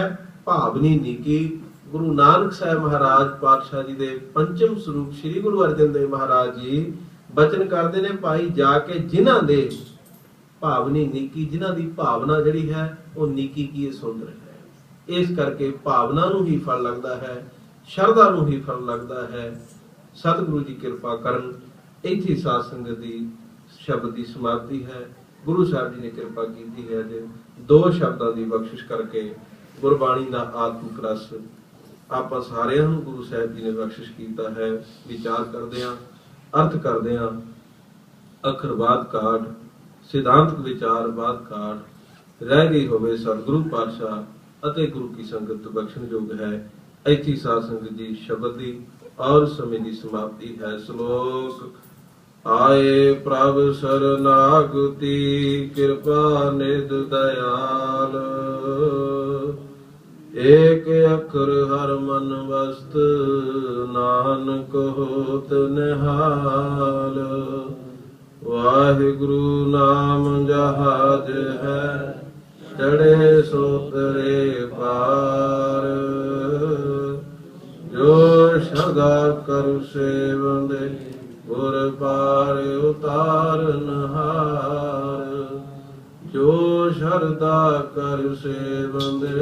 ਭਾਵਨੀ ਨੀਕੀ। ਗੁਰੂ ਨਾਨਕ ਸਾਹਿਬ ਮਹਾਰਾਜ ਪਾਤਸ਼ਾਹ ਜੀ ਦੇ ਪੰਚਮ ਸਰੂਪ ਸ੍ਰੀ ਗੁਰੂ ਅਰਜਨ ਦੇਵ ਮਹਾਰਾਜ ਜੀ ਬਚਨ ਕਰਦੇ ਨੇ, ਭਾਈ ਜਾ ਕੇ ਜਿਨ੍ਹਾਂ ਦੇ ਭਾਵਨੀ ਨੀਕੀ, ਜਿਨ੍ਹਾਂ ਦੀ ਭਾਵਨਾ ਜਿਹੜੀ ਹੈ ਉਹ ਨੀਕੀ ਕੀ ਸੁੰਦਰ ਹੈ। ਇਸ ਕਰਕੇ ਭਾਵਨਾ ਨੂੰ ਹੀ ਫਲ ਲੱਗਦਾ ਹੈ, ਸ਼ਰਧਾ ਨੂੰ ਹੀ ਫਲ ਲੱਗਦਾ ਹੈ। ਸਤਿਗੁਰੂ ਜੀ ਕਿਰਪਾ ਕਰਨ। ਇੱਥੇ ਸਾਧ ਸੰਗਤ ਦੀ ਸ਼ਬਦ ਦੀ ਸਮਾਪਤੀ ਹੈ। ਗੁਰੂ ਸਾਹਿਬ ਜੀ ਨੇ ਕਿਰਪਾ ਕੀਤੀ ਹੈ ਜੇ 2 ਸ਼ਬਦਾਂ ਦੀ ਬਖਸ਼ਿਸ਼ ਕਰਕੇ ਗੁਰਬਾਣੀ ਦਾ ਆਤਮਿਕ ਰਸ ਆਪਾਂ ਸਾਰਿਆਂ ਨੂੰ ਗੁਰੂ ਸਾਹਿਬ ਜੀ ਨੇ ਬਖਸ਼ਿਸ਼ ਕੀਤਾ ਹੈ। ਵਿਚਾਰ ਕਰਦੇ ਆਂ, ਅਰਥ ਕਰਦੇ ਆਂ। ਅੱਖਰਵਾਦ ਕਾਢ, ਸਿਧਾਂਤਕ ਵਿਚਾਰ ਬਾਦ ਕਾਢ ਰਹਿ ਗਈ ਹੋਵੇ ਸਤਿਗੁਰੂ ਪਾਤਸ਼ਾਹ ਅਤੇ ਗੁਰੂ ਕੀ ਸੰਗਤ ਬਖਸ਼ਣਯੋਗ ਹੈ। ਇੱਥੇ ਸਾਧ ਸੰਗਤ ਜੀ ਸ਼ਬਦ ਦੀ ਔਰ ਸਮੇਂ ਦੀ ਸਮਾਪਤੀ ਹੈ। ਸ਼ਲੋਕ ਆਏ ਪ੍ਰਭ ਸਰਨਾਗਤੀ ਕਿਰਪਾ ਨਿਧ ਦਇਆਲ। ਏਕ ਅੱਖਰ ਹਰ ਮਨ ਵਸਤ ਨਾਨਕ ਹੋਤ ਨਿਹਾਲ। ਵਾਹਿਗੁਰੂ ਨਾਮ ਜਹਾਜ ਹੈ ਚੜੇ ਸੋ ਤਰੇ ਪਾਰ। ਜੋ ਸਦਾ ਕਰ ਸੇਵੰਦੇ ਗੁਰ ਪਾਰ ਉਤਾਰਨ ਹਾਰ। ਜੋ ਸ਼ਰਧਾ ਕਰ ਸੇਵੰਦੇ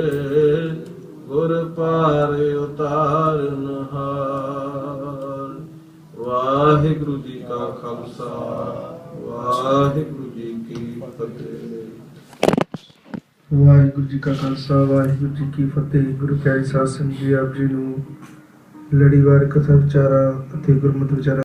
ਗੁਰ ਪਾਰ ਉਤਾਰਨ ਹਾਰ। ਵਾਹਿਗੁਰੂ ਜੀ ਕਾ ਖਾਲਸਾ, ਵਾਹਿਗੁਰੂ ਜੀ ਕੀ ਫਤਿਹ। ਵਾਹਿਗੁਰੂ ਜੀ ਕਾ ਖਾਲਸਾ, ਵਾਹਿਗੁਰੂ ਜੀ ਕੀ ਫਤਿਹ। ਗੁਰੂ ਪਿਆਰੀ ਸਾਧ ਸੰਗਤ ਜੀ, ਆਪ ਜੀ ਨੂੰ ਲੜੀਵਾਰ ਕਥਾ ਵਿਚਾਰਾਂ ਅਤੇ ਗੁਰਮਤਿ ਵਿਚਾਰਾਂ